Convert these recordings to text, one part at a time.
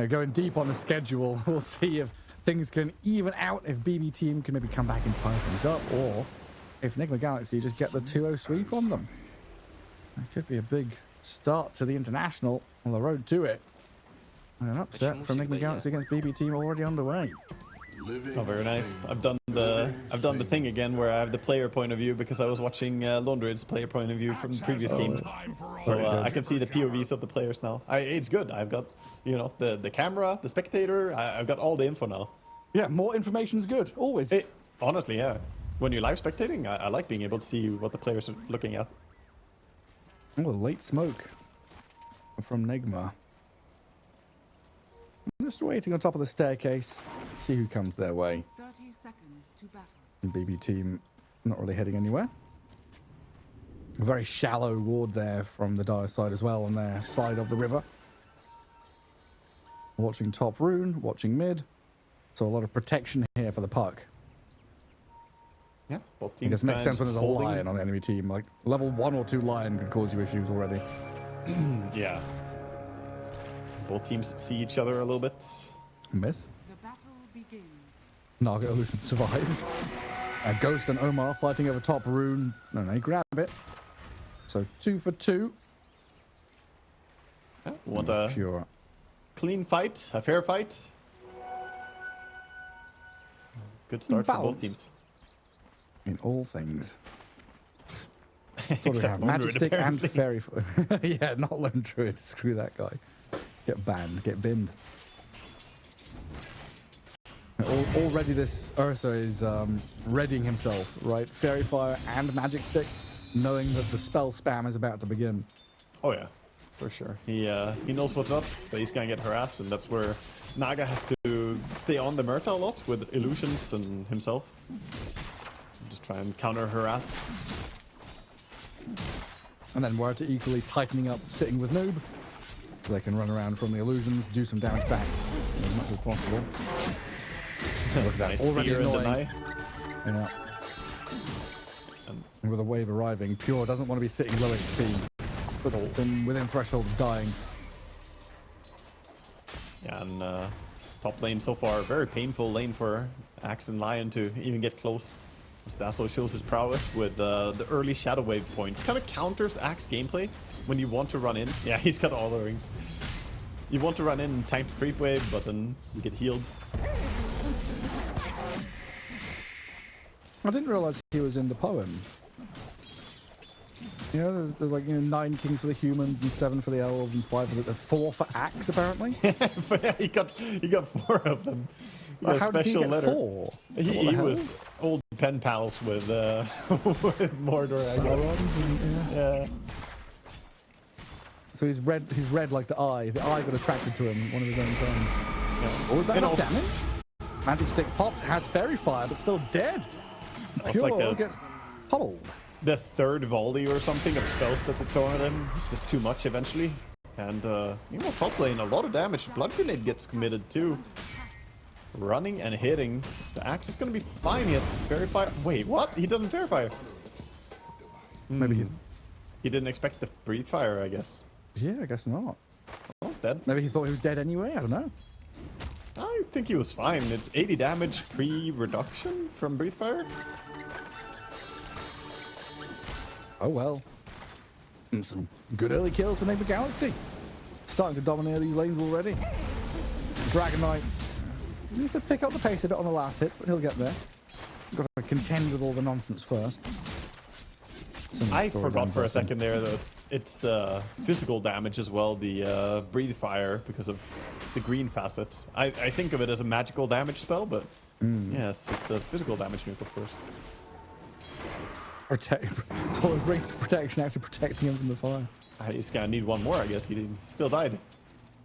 going deep on the schedule. We'll see if things can even out, if BB team can maybe come back and tie things up, or if Nigma Galaxy just get the 2-0 sweep on them. It could be a big start to the international on the road to it. And an upset from Nigma Galaxy against BB team already underway. Oh, very nice. I've done the thing again where I have the player point of view because I was watching Londrid's player point of view from the previous game, so I can see the POVs of the players now. It's good. I've got, you know, the camera, the spectator. I've got all the info now. Yeah, more information's good always. Honestly, yeah. When you're live spectating, I like being able to see what the players are looking at. Oh, late smoke from Nigma. I'm just waiting on top of the staircase, see who comes their way. 30 seconds to battle. BB team not really heading anywhere. A very shallow ward there from the Dire side as well on their side of the river. Watching top rune, watching mid. So a lot of protection here for the puck. Yeah, both I teams. guess it makes sense when there's a lion on the enemy team. Like level 1 or 2 lion could cause you issues already. Yeah. Both teams see each other a little bit. Miss. The battle begins. Naga Illusion survives. Ghost and Omar fighting over top rune. And they grab it. So 2 for 2. Yeah, want a pure clean fight, a fair fight. Good start for both teams. In all things. Except Magic Stick apparently. and Fairy. Yeah, not Lone Druid. Screw that guy. Get banned. Get binned. Already this Ursa is readying himself, right? Fairy Fire and Magic Stick, knowing that the spell spam is about to begin. Oh yeah, for sure. He knows what's up, but he's gonna get harassed, and that's where Naga has to stay on the Myrta a lot with illusions and himself. Just try and counter harass. And then we're equally tightening up, sitting with Noob, so they can run around from the illusions, do some damage back as much as possible. Look at that, Nice already fear and annoying. deny. Yeah. And with a wave arriving, Pure doesn't want to be sitting low HP, but it's within threshold of dying. Yeah, and top lane so far, very painful lane for Axe and Lion to even get close. As Dazzle shows his prowess with the early Shadow Wave point. Kind of counters Axe gameplay when you want to run in. Yeah, he's got all the rings. You want to run in and tank the creep wave, but then you get healed. I didn't realize he was in the poem. You know, there's like, you know, 9 kings for the humans and 7 for the elves and 5 for the 4 for Axe apparently. But yeah, he got 4 of them. Well, A how did he special get letter. 4? He was old pen pals with with Mordor, I guess. Yeah. So he's red like the eye. The eye got attracted to him, one of his own kind. Yeah. What was that And enough also- damage? Magic Stick popped, has Fairy Fire, but still dead. It's Pure like gets pummeled. the third volley or something of spells that they throw at him. It's just too much eventually. And, you know, top lane, a lot of damage. Blood Grenade gets committed too. Running and hitting. The Axe is going to be fine. He has Fairy Fire. Wait, what? He doesn't Fairy Fire. Maybe He didn't expect the Breathe Fire, I guess. yeah, I guess not. Oh, dead. Maybe he thought he was dead anyway, I don't know. I think he was fine. It's 80 damage pre-reduction from Breathe Fire. Oh well. And some good early kills for Nigma Galaxy. Starting to dominate these lanes already. Dragon Knight needs to pick up the pace a bit on the last hit, but he'll get there. Got to contend with all the nonsense first. I forgot for a second there that it's physical damage as well, the Breathe Fire, because of the green facets. I think of it as a magical damage spell, but yes, it's a physical damage nuke, of course. So his race of protection actually protecting him from the fire. He's gonna need one more, I guess. He still died.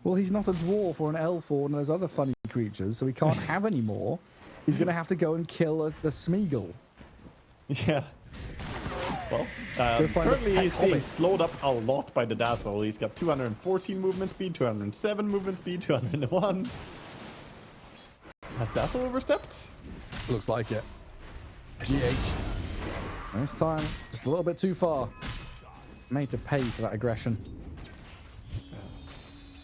Well, he's not a dwarf or an elf or one of those other funny creatures, so he can't have any more. He's going to have to go and kill the Smeagol. Yeah. Well, currently he's being slowed up a lot by the Dazzle. He's got 214 movement speed, 207 movement speed, 201. Has Dazzle overstepped? Looks like it. GH. This time, just a little bit too far. Made to pay for that aggression.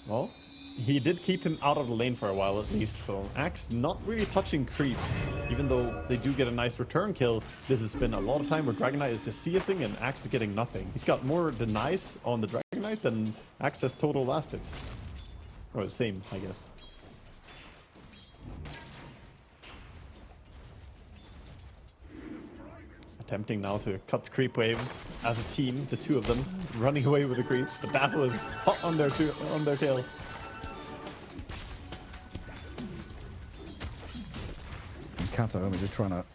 Well, He did keep him out of the lane for a while at least, so Axe not really touching creeps, even though they do get a nice return kill. This has been a lot of time where Dragon Knight is just CSing and Axe is getting nothing. He's got more denies on the Dragon Knight than Axe has total last hits. Or the same, I guess. Attempting now to cut the creep wave as a team, the two of them running away with the creeps, but Dazzle is hot on their tail. Kato just trying to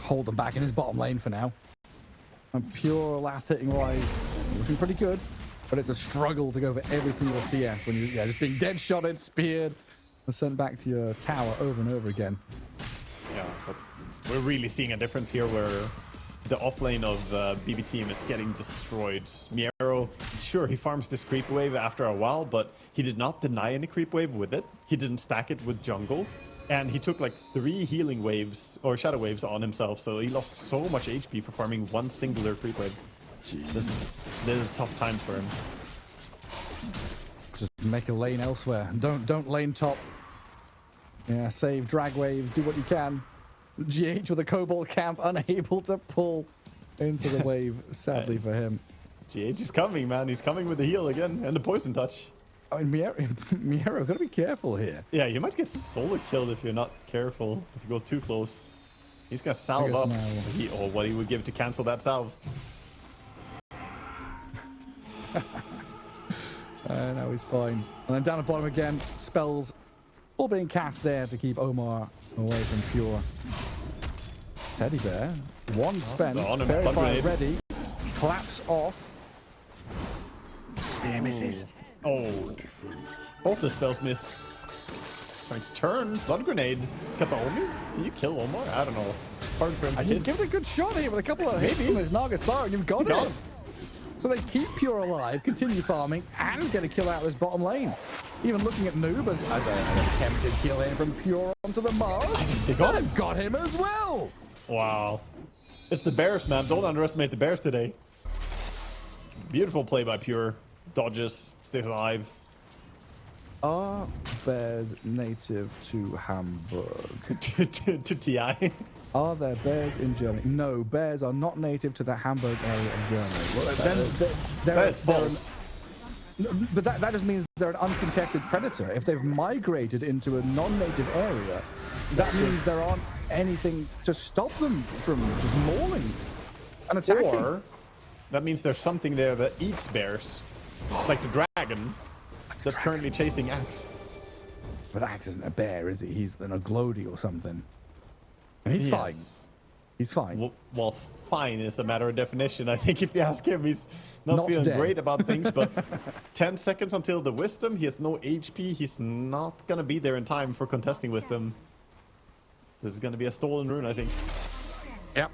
hold them back in his bottom lane for now. And Pure last hitting wise, looking pretty good, but it's a struggle to go for every single CS when you're just being dead shotted, speared, and sent back to your tower over and over again. Yeah, but we're really seeing a difference here where the offlane of BB team is getting destroyed. Miero, sure, he farms this creep wave after a while, but he did not deny any creep wave with it. He didn't stack it with jungle. And he took like 3 healing waves or shadow waves on himself, so he lost so much HP for farming one singular creep wave. Jeez. This is tough times for him. Just make a lane elsewhere. Don't lane top. Yeah, save drag waves, do what you can. GH with a Cobalt camp, unable to pull into the wave, sadly for him. GH is coming, man. He's coming with the heal again and the poison touch. I mean, Miero, gotta be careful here. Yeah, you might get solo killed if you're not careful, if you go too close. He's gonna salve up. Or what he would give to cancel that salve. No, he's fine. And then down at bottom again, spells all being cast there to keep Omar away from Pure. Teddy Bear, one spent, Fairy Fire ready, claps off. Spear misses. Oh, both the spells miss. Trying to turn, blood grenade. Got the Omi? Did you kill Omar? I don't know. Hard for him to hit. Give it a good shot here with a couple of hits from his Nagasara and you've got it. So they keep Pure alive, continue farming, and get a kill out of this bottom lane. Even looking at Noob as an attempted kill here from Pure onto the Mars. They've got him as well. Wow. It's the Bears, man. Don't underestimate the Bears today. Beautiful play by Pure. Dodges, stays alive. Are bears native to Hamburg? to TI? Are there bears in Germany? No, bears are not native to the Hamburg area of Germany. Well, that is false. But that just means they're an uncontested predator. If they've migrated into a non-native area, that means there aren't anything to stop them from just mauling and attacking. Or that means there's something there that eats bears. Like the dragon that's currently chasing Axe. But Axe isn't a bear, is he? He's an Aglody or something. And he's fine. He's fine. Well, fine is a matter of definition. I think if you ask him, he's not feeling great about things. But 10 seconds until the Wisdom. He has no HP. He's not going to be there in time for contesting Wisdom. This is going to be a stolen rune, I think. Yep.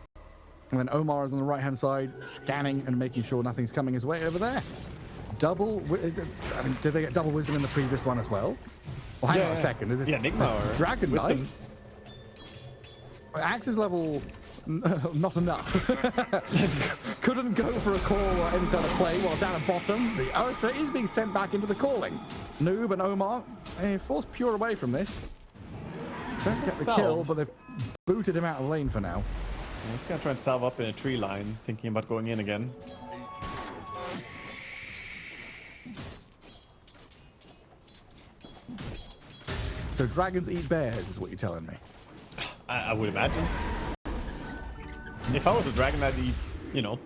And then Omar is on the right-hand side, scanning and making sure nothing's coming his way over there. I mean, did they get double Wisdom in the previous one as well? Well, hang on a second. Is this Nigma or Dragon Wisdom? Knight? Axe's level, not enough. Couldn't go for a call or any kind of play while down at bottom. The Ursa is being sent back into the calling. Noob and Omar, they force Pure away from this. Don't get the kill, but they've booted him out of lane for now. He's gonna try and salve up in a tree line, thinking about going in again. So dragons eat bears is what you're telling me? I would imagine. If I was a dragon, I'd eat, you know,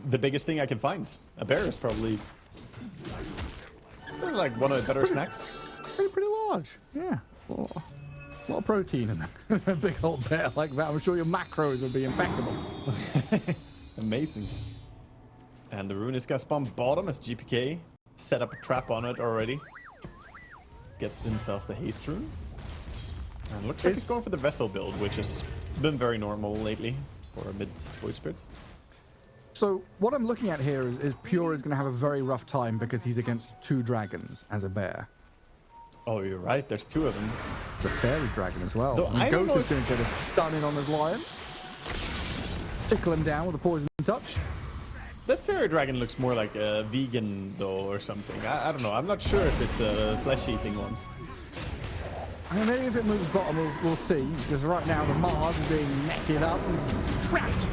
the biggest thing I can find. A bear is probably like one of the better snacks. Pretty large, yeah. Well, a lot of protein in a big old bear like that. I'm sure your macros would be impeccable. Amazing. And the rune is gonna spawn bottom as GPK set up a trap on it already. Gets himself the haste rune. And looks like he's going for the vessel build, which has been very normal lately for mid Void Spirits. So what I'm looking at here is Pure is going to have a very rough time because he's against 2 dragons as a bear. Oh, you're right. There's 2 of them. It's a fairy dragon as well. Though And Ghost is going to get a stun in on his lion. Tickle him down with a poison touch. The fairy dragon looks more like a vegan though, or something. I don't know. I'm not sure if it's a flesh-eating one. I mean, maybe if it moves bottom, we'll see. Because right now the Mars is being netted up and trapped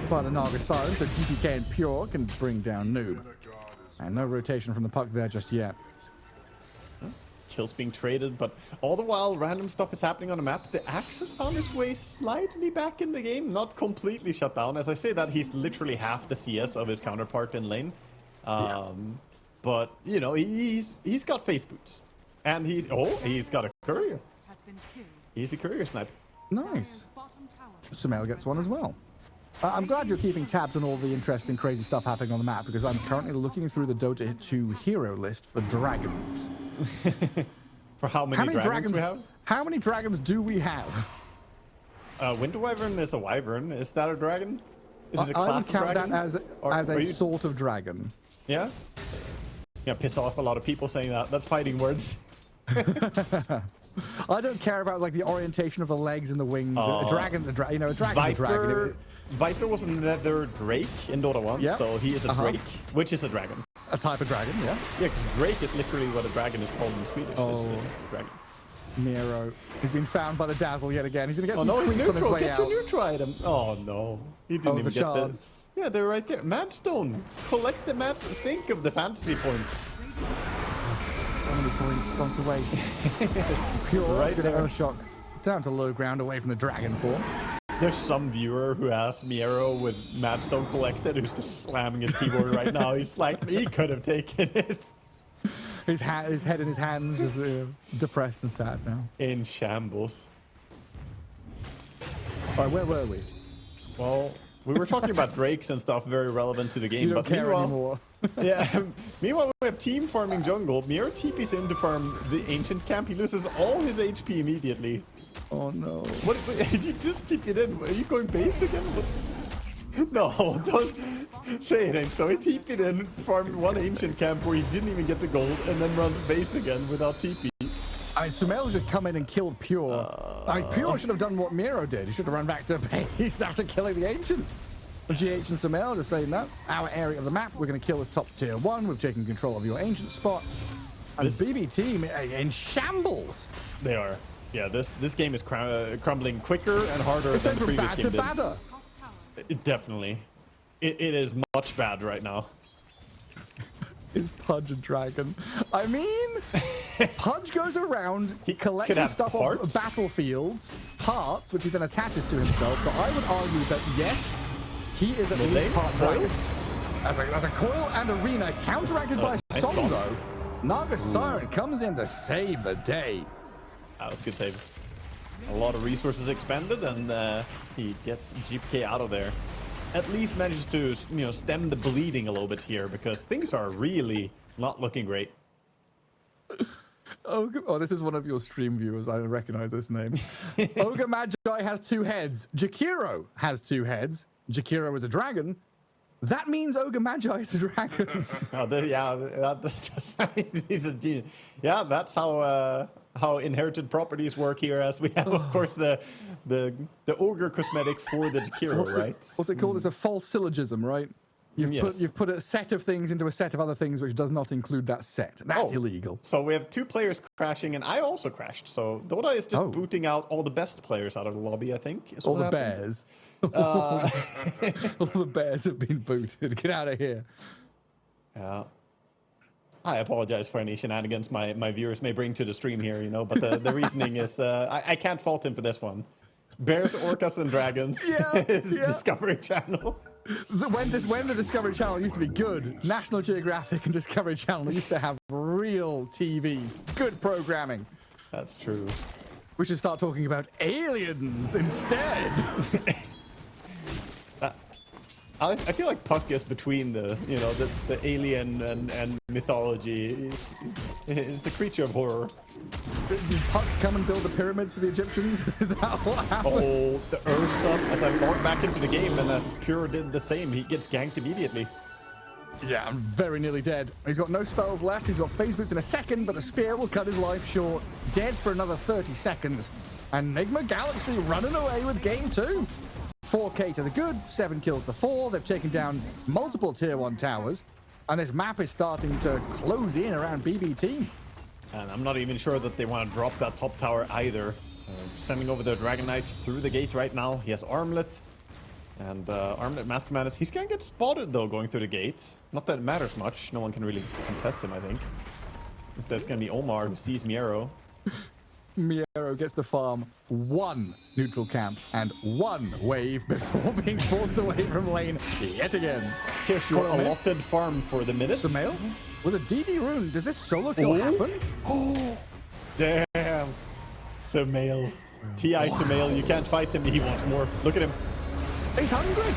by the Naga Siren, so GPK and Pure can bring down Noob. And no rotation from the puck there just yet. Kills being traded, but all the while random stuff is happening on the map. The Axe has found his way slightly back in the game, not completely shut down. As I say that, he's literally half the CS of his counterpart in lane. But you know, he's got face boots, and he's got a courier. Has been killed. He's a courier sniper. Nice. Dire's bottom tower. Sumail gets one as well. I'm glad you're keeping tabs on all the interesting, crazy stuff happening on the map, because I'm currently looking through the Dota 2 hero list for dragons. For how many dragons we have? How many dragons do we have? Winter Wyvern is a wyvern. Is that a dragon? Is it a class of I would dragon? count that as a sort of dragon. Yeah? Yeah, piss off a lot of people saying that. That's fighting words. I don't care about like the orientation of the legs and the wings. A dragon's a dragon. You know, a dragon's a dragon. Viper was a nether drake in Dota 1, Yep. so he is a drake, which is a dragon. A type of dragon, yeah. Yeah, because drake is literally what a dragon is called in Swedish. It's a dragon. Nero. He's been found by the Dazzle yet again. He's going to get some no, he's creeps on his neutral. way Get out. your neutral item. Oh, no. He didn't even the get shards. Yeah, they're right there. Madstone. Collect the Madstone. Think of the fantasy points. So many points gone to waste. Pure Right good there. arrow shock. Down to low ground away from the dragon form. There's some viewer who has Miero with Madstone collected who's just slamming his keyboard right now. He's like, he could have taken it. His head in his hands is depressed and sad now. In shambles. All right, where were we? Well, we were talking about drakes and stuff very relevant to the game, You don't but care meanwhile, anymore. yeah. Meanwhile, we have team farming jungle. Miero TP's in to farm the ancient camp. He loses all his HP immediately. Oh no. What? Did you just TP it in? Are you going base again? What's? No, don't say it ain't so. He TP'd in, farmed one ancient camp where he didn't even get the gold, and then runs base again without TP. I mean, Sumail just come in and killed Pure. I mean, Pure should have done what Miro did. He should have run back to base after killing the Ancients. GH and Sumail just saying, no, our area of the map, we're going to kill this top tier 1. We've taken control of your Ancient spot. And BB team in shambles. They are. Yeah, this game is crumbling quicker and harder It's than going the from previous bad game to did. badder. Definitely. It is much bad right now. It's Pudge and Dragon. I mean, Pudge goes around collecting stuff off battlefields, parts, which he then attaches to himself. So I would argue that, yes, he is at least part Dragon. As a coil and arena, counteracted by Song, though. Naga Siren comes in to save the day. That was a good save. A lot of resources expended, and he gets GPK out of there. At least manages to, you know, stem the bleeding a little bit here, because things are really not looking great. Oh, this is one of your stream viewers. I recognize this name. Ogre Magi has 2 heads. Jakiro has 2 heads. Jakiro is a dragon. That means Ogre Magi is a dragon. He's a genius. Yeah, that's how inherited properties work here, as we have, of course, the ogre cosmetic for the Jakiro, right? What's it called? It's a false syllogism, right? You've put a set of things into a set of other things which does not include that set. That's illegal. So we have 2 players crashing, and I also crashed. So Dota is just booting out all the best players out of the lobby, I think. All the bears. All the bears have been booted. Get out of here. Yeah. I apologize for any shenanigans my viewers may bring to the stream here, you know, but the reasoning is I can't fault him for this one. Bears, orcas, and dragons is Discovery Channel. When the Discovery Channel used to be good, National Geographic and Discovery Channel used to have real TV, good programming. That's true. We should start talking about aliens instead. I feel like Puck is between the alien and mythology. It's a creature of horror. Did Puck come and build the pyramids for the Egyptians? Is that what happened? Oh, the Ursa. As I log back into the game, and as Pure did the same, he gets ganked immediately. Yeah, I'm very nearly dead. He's got no spells left. He's got phase boots in a second, but the spear will cut his life short. Dead for another 30 seconds. And Nigma Galaxy running away with game 2. 4K to the good, 7 kills to 4. They've taken down multiple tier 1 towers. And this map is starting to close in around BB team. And I'm not even sure that they want to drop that top tower either. Sending over the Dragon Knight through the gate right now. He has Armlet. And Armlet Mask Commanders. He's going to get spotted, though, going through the gates. Not that it matters much. No one can really contest him, I think. Instead, it's going to be Omar who sees Miero. Miero gets to farm 1 neutral camp and 1 wave before being forced away from lane yet again. Here's your allotted farm for the minutes. Sumail with a DD rune. Does this solo kill happen? Oh, damn. Sumail. TI Sumail. You can't fight him. He wants more. Look at him. He's hungry.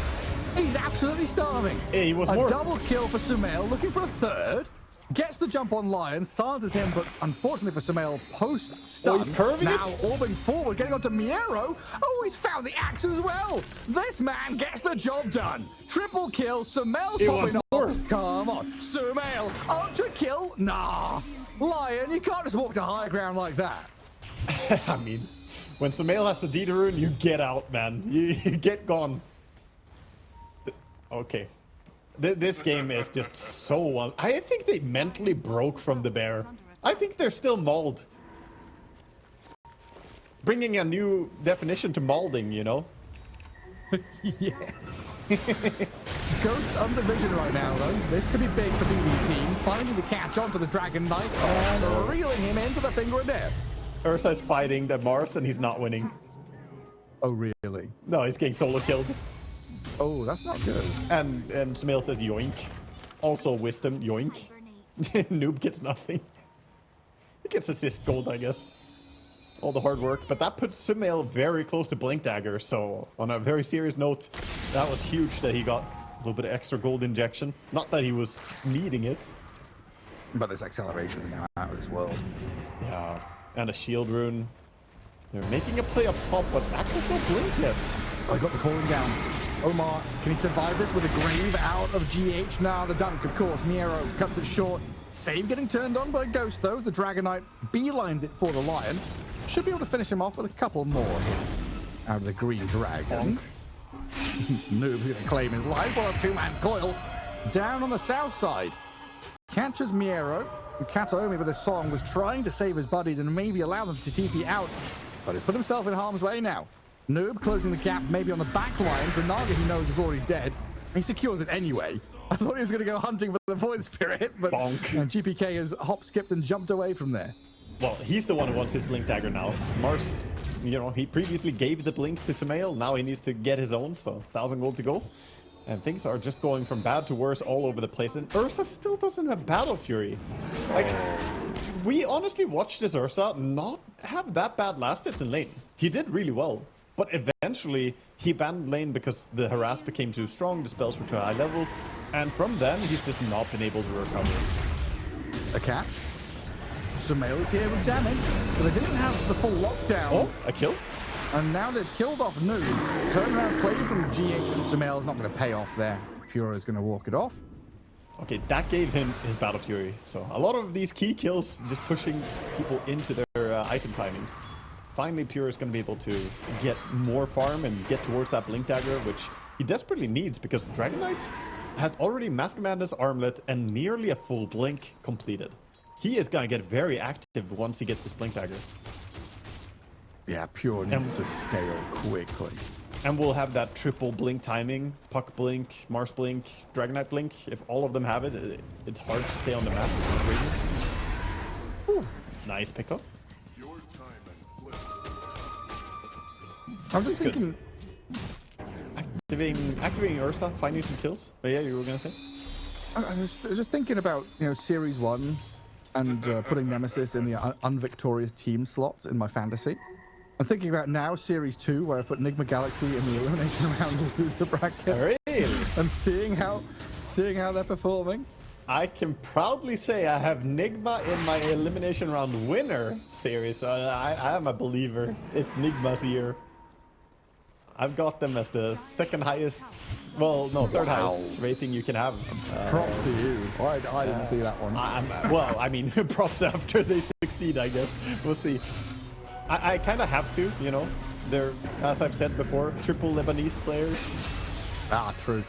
He's absolutely starving. Hey, he was a more. Double kill for Sumail, looking for a third. Gets the jump on Lion, silences him, but unfortunately for Sumail, post-stun. Oh, he's curving now it? orbing forward, getting onto Miero. Oh, he's found the axe as well. This man gets the job done. Triple kill, Sumail's popping off. Come on, Sumail, ultra kill? Nah. Lion, you can't just walk to high ground like that. I mean, when Sumail has a D rune, you get out, man. You get gone. Okay. This game is just so... I think they mentally broke from the bear. I think they're still mauled. Bringing a new definition to maulding, you know? Yeah. Ghost under vision right now, though. This could be big for BB team. Finding the catch onto the Dragon Knight and reeling him into the finger of death. Ursa is fighting the Mars and he's not winning. Oh, really? No, he's getting solo killed. Oh, that's not good. And Sumail says yoink. Also wisdom, yoink. Noob gets nothing. He gets assist gold, I guess. All the hard work. But that puts Sumail very close to Blink Dagger. So on a very serious note, that was huge that he got a little bit of extra gold injection. Not that he was needing it. But this acceleration is now out of this world. Yeah. And a shield rune. They're making a play up top, but Axe's not blink yet. I got the calling down. Omar, can he survive this with a grave out of GH? Now the dunk, of course. Miero cuts it short. Save getting turned on by Ghost, though, as the Dragon Knight beelines it for the Lion. Should be able to finish him off with a couple more hits out of the Green Dragon. Noob who's going to claim his life while a 2-man coil down on the south side. Catches Miero. Kataomi with his song was trying to save his buddies and maybe allow them to TP out, but he's put himself in harm's way now. Noob closing the gap maybe on the back lines. The Naga he knows is already dead. He secures it anyway. I thought he was going to go hunting for the Void Spirit, but GPK has hop, skipped, and jumped away from there. Well, he's the one who wants his Blink Dagger now. Mars, you know, he previously gave the Blink to Sumail. Now he needs to get his own, so 1,000 gold to go. And things are just going from bad to worse all over the place. And Ursa still doesn't have Battle Fury. Like, we honestly watched this Ursa not have that bad last hits in lane. He did really well. But eventually, he banned lane because the harass became too strong, the spells were too high level. And from then, he's just not been able to recover. A catch. Sumail is here with damage, but they didn't have the full lockdown. Oh, a kill? And now they've killed off Noob. Turnaround play from GH and Sumail is not going to pay off there. Puro is going to walk it off. Okay, that gave him his Battle Fury. So a lot of these key kills just pushing people into their item timings. Finally, Pure is going to be able to get more farm and get towards that Blink Dagger, which he desperately needs because Dragon Knight has already Mask Commander's Armlet and nearly a full Blink completed. He is going to get very active once he gets this Blink Dagger. Yeah, Pure needs to scale quickly. And we'll have that triple Blink timing, Puck Blink, Mars Blink, Dragon Knight Blink. If all of them have it, it's hard to stay on the map. Nice pickup. I'm just thinking... Activating Ursa, finding some kills. But yeah, you were going to say? I was just thinking about, you know, Series 1 and putting Nemesis in the unvictorious team slot in my fantasy. I'm thinking about now Series 2, where I put Nigma Galaxy in the elimination round loser bracket. Really? And seeing how they're performing. I can proudly say I have Nigma in my elimination round winner series. I am a believer. It's Nigma's year. I've got them as the second highest, well, no, third highest rating you can have. Props to you. I didn't see that one. Well, I mean, props after they succeed, I guess. We'll see. I kind of have to, you know. They're, as I've said before, triple Lebanese players. Ah, true.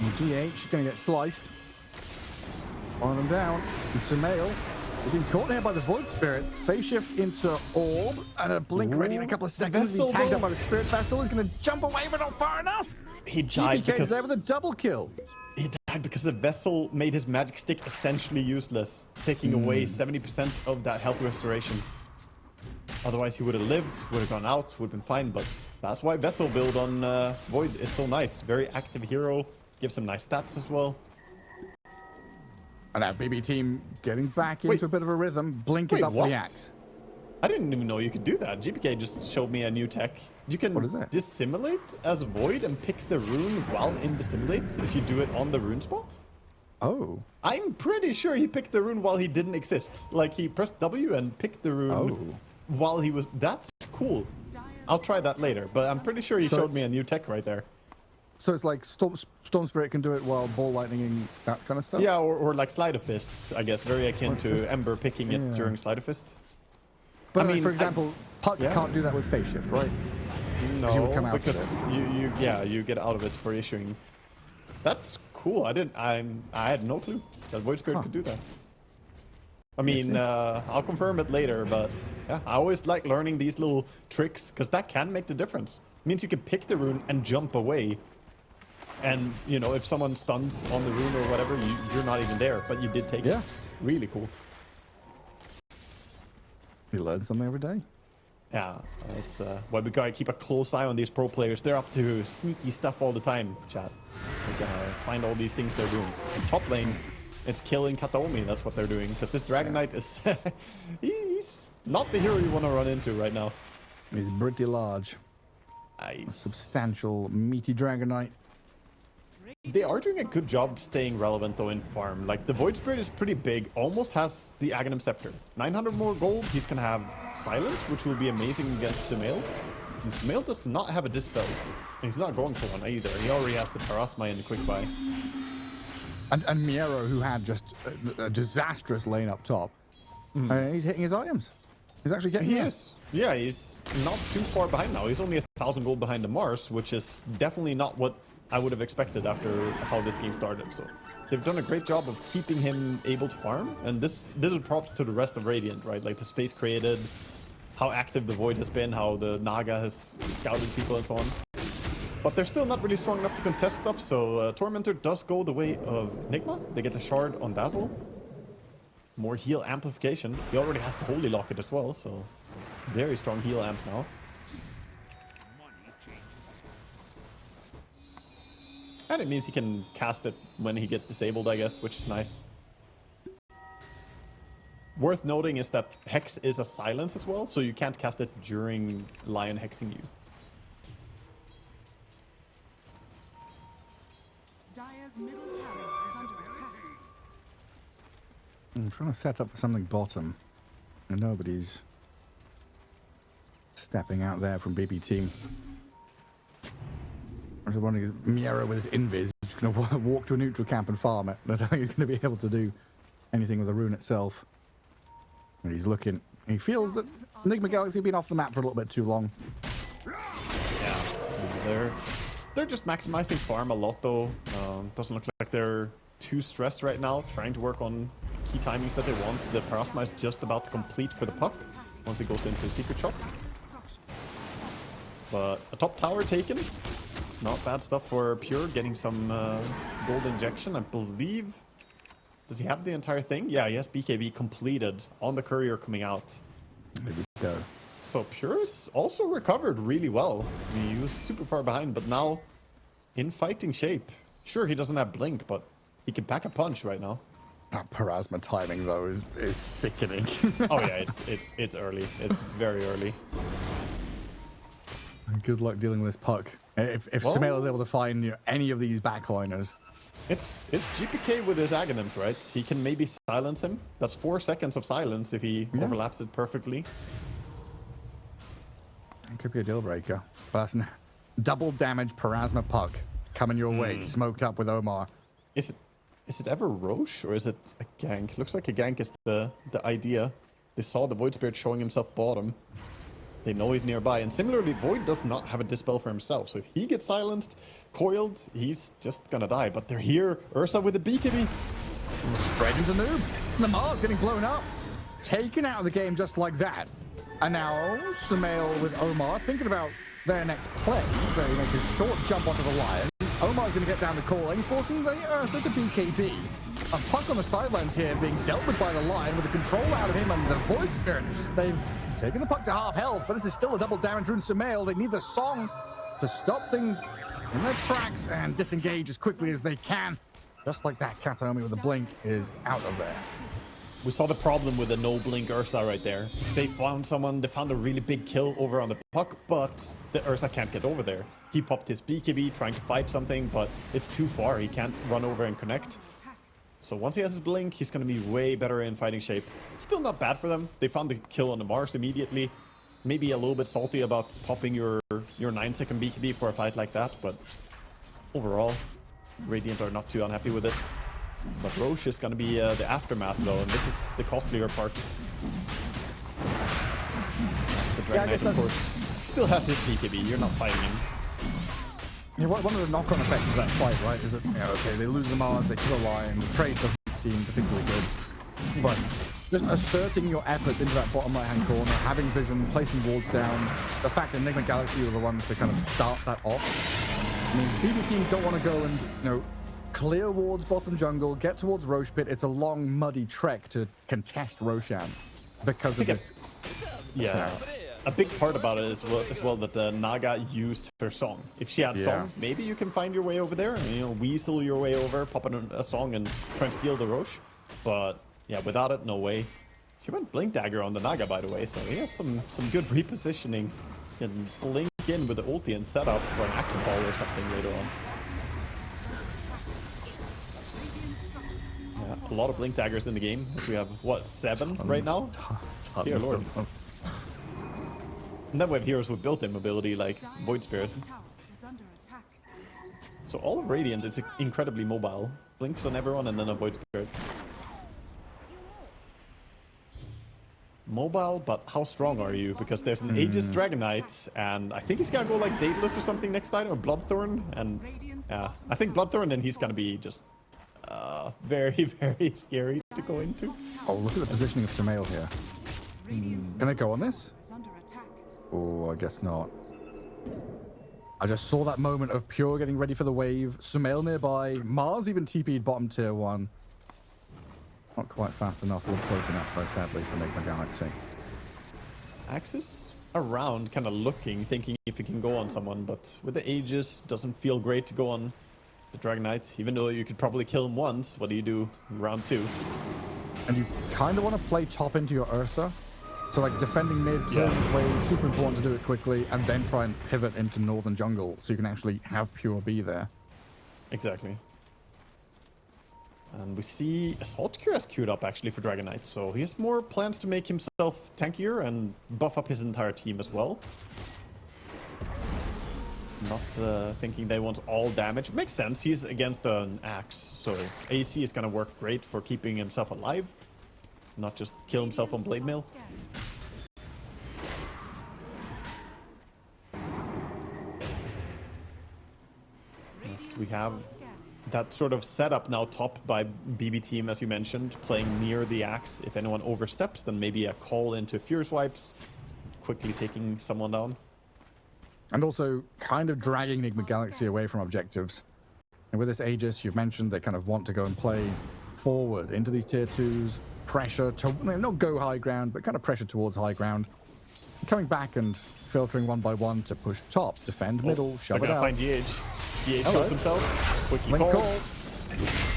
And GH going to get sliced. One of them down. And Sumail has been caught here by the Void Spirit. Phase shift into Orb and a blink ready in a couple of seconds. He's tagged up by the Spirit Vessel. He's going to jump away, but not far enough. He died GPK's there with a double kill. He died because the vessel made his magic stick essentially useless, taking away 70% of that health restoration. Otherwise, he would have lived, would have gone out, would have been fine. But that's why Vessel build on Void is so nice. Very active hero, gives him nice stats as well. And that BB team getting back into a bit of a rhythm. Blink is up for the axe. I didn't even know you could do that. GPK just showed me a new tech. You can dissimulate as Void and pick the rune while in dissimulate if you do it on the rune spot. Oh. I'm pretty sure he picked the rune while he didn't exist. Like he pressed W and picked the rune while he was... That's cool. I'll try that later, but I'm pretty sure he showed me a new tech right there. So it's like Storm Spirit can do it while Ball Lightning that kind of stuff? Yeah, or like Sleight of Fists, I guess. Very akin to Ember picking it during Sleight of Fist. But I mean, for example, Puck can't do that with Phase Shift, right? No, because you get out of it for issuing. That's cool. I had no clue that Void Spirit could do that. I mean, I'll confirm it later, but yeah, I always like learning these little tricks because that can make the difference. It means you can pick the rune and jump away. And, you know, if someone stuns on the rune or whatever, you're not even there, but you did take it. Really cool. You learn something every day. Yeah, it's why we gotta keep a close eye on these pro players. They're up to sneaky stuff all the time, chat. We gotta find all these things they're doing. In top lane, it's killing Kataomi. That's what they're doing. Because this Dragon Knight is... he's not the hero you want to run into right now. He's pretty large. Nice. A substantial, meaty Dragon Knight. They are doing a good job staying relevant, though, in farm. Like, the Void Spirit is pretty big. Almost has the Aghanim Scepter. 900 more gold. He's going to have Silence, which will be amazing against Sumail. And Sumail does not have a Dispel. And he's not going for one either. He already has the Parasma in the quick buy. And Miero, who had just a disastrous lane up top, he's hitting his items. He's actually getting He is. Yeah, he's not too far behind now. He's only 1,000 gold behind the Mars, which is definitely not what I would have expected after how this game started. So they've done a great job of keeping him able to farm. And this is props to the rest of Radiant, right? Like the space created, how active the Void has been, how the Naga has scouted people and so on. But they're still not really strong enough to contest stuff. So Tormentor does go the way of Nigma. They get the shard on Dazzle. More heal amplification. He already has the Holy Locket as well. So very strong heal amp now. And it means he can cast it when he gets disabled, I guess, which is nice. Worth noting is that Hex is a silence as well, so you can't cast it during Lion hexing you. Dire's middle tower is under attack. I'm trying to set up for something bottom. And nobody's stepping out there from BB team. I was wondering if Miero with his invis is going to walk to a neutral camp and farm it. I don't think he's going to be able to do anything with the rune itself. And he's looking. He feels that Nigma Galaxy have been off the map for a little bit too long. Yeah, they're just maximizing farm a lot though. Doesn't look like they're too stressed right now, trying to work on key timings that they want. The Parasma is just about to complete for the Puck once it goes into a secret shop. But a top tower taken. Not bad stuff for Pure, getting some gold injection, I believe. Does he have the entire thing? Yeah, he has BKB completed on the courier coming out. There we go. So Pure's also recovered really well. I mean, he was super far behind, but now in fighting shape. Sure, he doesn't have Blink, but he can pack a punch right now. That Parasma timing, though, is sickening. Oh yeah, it's early. It's very early. Good luck dealing with this Puck. If Sumail is able to find any of these backliners. It's GPK with his Aghanims, right? He can maybe silence him. That's 4 seconds of silence if he overlaps it perfectly. It could be a deal breaker. But double damage Parasma Puck coming your way, smoked up with Omar. Is it ever Roche or is it a gank? Looks like a gank is the idea. They saw the Void Spirit showing himself bottom. They know he's nearby. And similarly, Void does not have a dispel for himself. So if he gets silenced, coiled, he's just gonna die. But they're here. Ursa with the BKB. Straight into noob. The Mars getting blown up. Taken out of the game just like that. And now Sumail with Omar thinking about their next play. They make a short jump onto the Lion. Omar's going to get down the calling, forcing the Ursa to BKB. A puck on the sidelines here being dealt with by the Lion with the control out of him and the Void Spirit. They've taken the puck to half health, but this is still a double damage rune Sumail. They need the song to stop things in their tracks and disengage as quickly as they can. Just like that, Kataomi with the blink is out of there. We saw the problem with the no-blink Ursa right there. They found a really big kill over on the puck, but the Ursa can't get over there. He popped his BKB trying to fight something, but it's too far. He can't run over and connect. So once he has his blink, he's going to be way better in fighting shape. Still not bad for them. They found the kill on the Mars immediately. Maybe a little bit salty about popping your 9-second BKB for a fight like that, but overall, Radiant are not too unhappy with it. But Roche is going to be the aftermath though, and this is the costlier part. The Dragon Knight, of course, still has his BKB. You're not fighting him. Yeah, one of the knock-on effects of that fight, right, is that, okay, they lose the Mars, they kill a Lion, the trade doesn't seem particularly good. But just asserting your efforts into that bottom right-hand corner, having vision, placing wards down, the fact that Nigma Galaxy were the ones to kind of start that off, means BB team don't want to go and, clear wards bottom jungle, get towards Roche Pit. It's a long, muddy trek to contest Roshan because of this. Yeah. A big part about it is as well that the Naga used her song. If she had song, maybe you can find your way over there and, weasel your way over, pop in a song and try and steal the Roche. But yeah, without it, no way. She went Blink Dagger on the Naga, by the way, so he has some good repositioning. Can blink in with the ulti and set up for an axe ball or something later on. A lot of Blink Daggers in the game. We have, what, 7 right now? Dear Lord. And then we have heroes with built-in mobility like Void Spirit. So all of Radiant is incredibly mobile. Blinks on everyone and then a Void Spirit. Mobile, but how strong are you? Because there's an Aegis Dragon Knight, and I think he's gonna go like Daedalus or something next item, or Bloodthorn, and yeah, I think Bloodthorn, and he's gonna be just very, very scary to go into. Oh, look at the positioning of Sumail here. Can I go on this? Oh, I guess not. I just saw that moment of Pure getting ready for the wave. Sumail nearby. Mars even TP'd bottom tier 1. Not quite fast enough or close enough, though, sadly, for Nigma Galaxy. Axis around, kind of looking, thinking if he can go on someone, but with the Aegis, doesn't feel great to go on the Dragon Knight, even though you could probably kill him once. What do you do in round 2? And you kind of want to play top into your Ursa. So like defending mid, clearing this wave, super important to do it quickly, and then try and pivot into northern jungle so you can actually have Pure be there. Exactly. And we see Assault Cure has queued up actually for Dragon Knight, so he has more plans to make himself tankier and buff up his entire team as well. Not thinking they want all damage. Makes sense, he's against an axe, so AC is going to work great for keeping himself alive, not just kill himself on Blade Mail. Yes, we have that sort of setup now top by BB team, as you mentioned, playing near the axe. If anyone oversteps, then maybe a call into Fierce Wipes, quickly taking someone down. And also kind of dragging Nigma Galaxy away from objectives. And with this Aegis, you've mentioned they kind of want to go and play forward into these tier 2s, pressure to, not go high ground, but kind of pressure towards high ground. Coming back and filtering one by one to push top, defend middle, shove it out. Find DH. DH shows himself. Quickly called.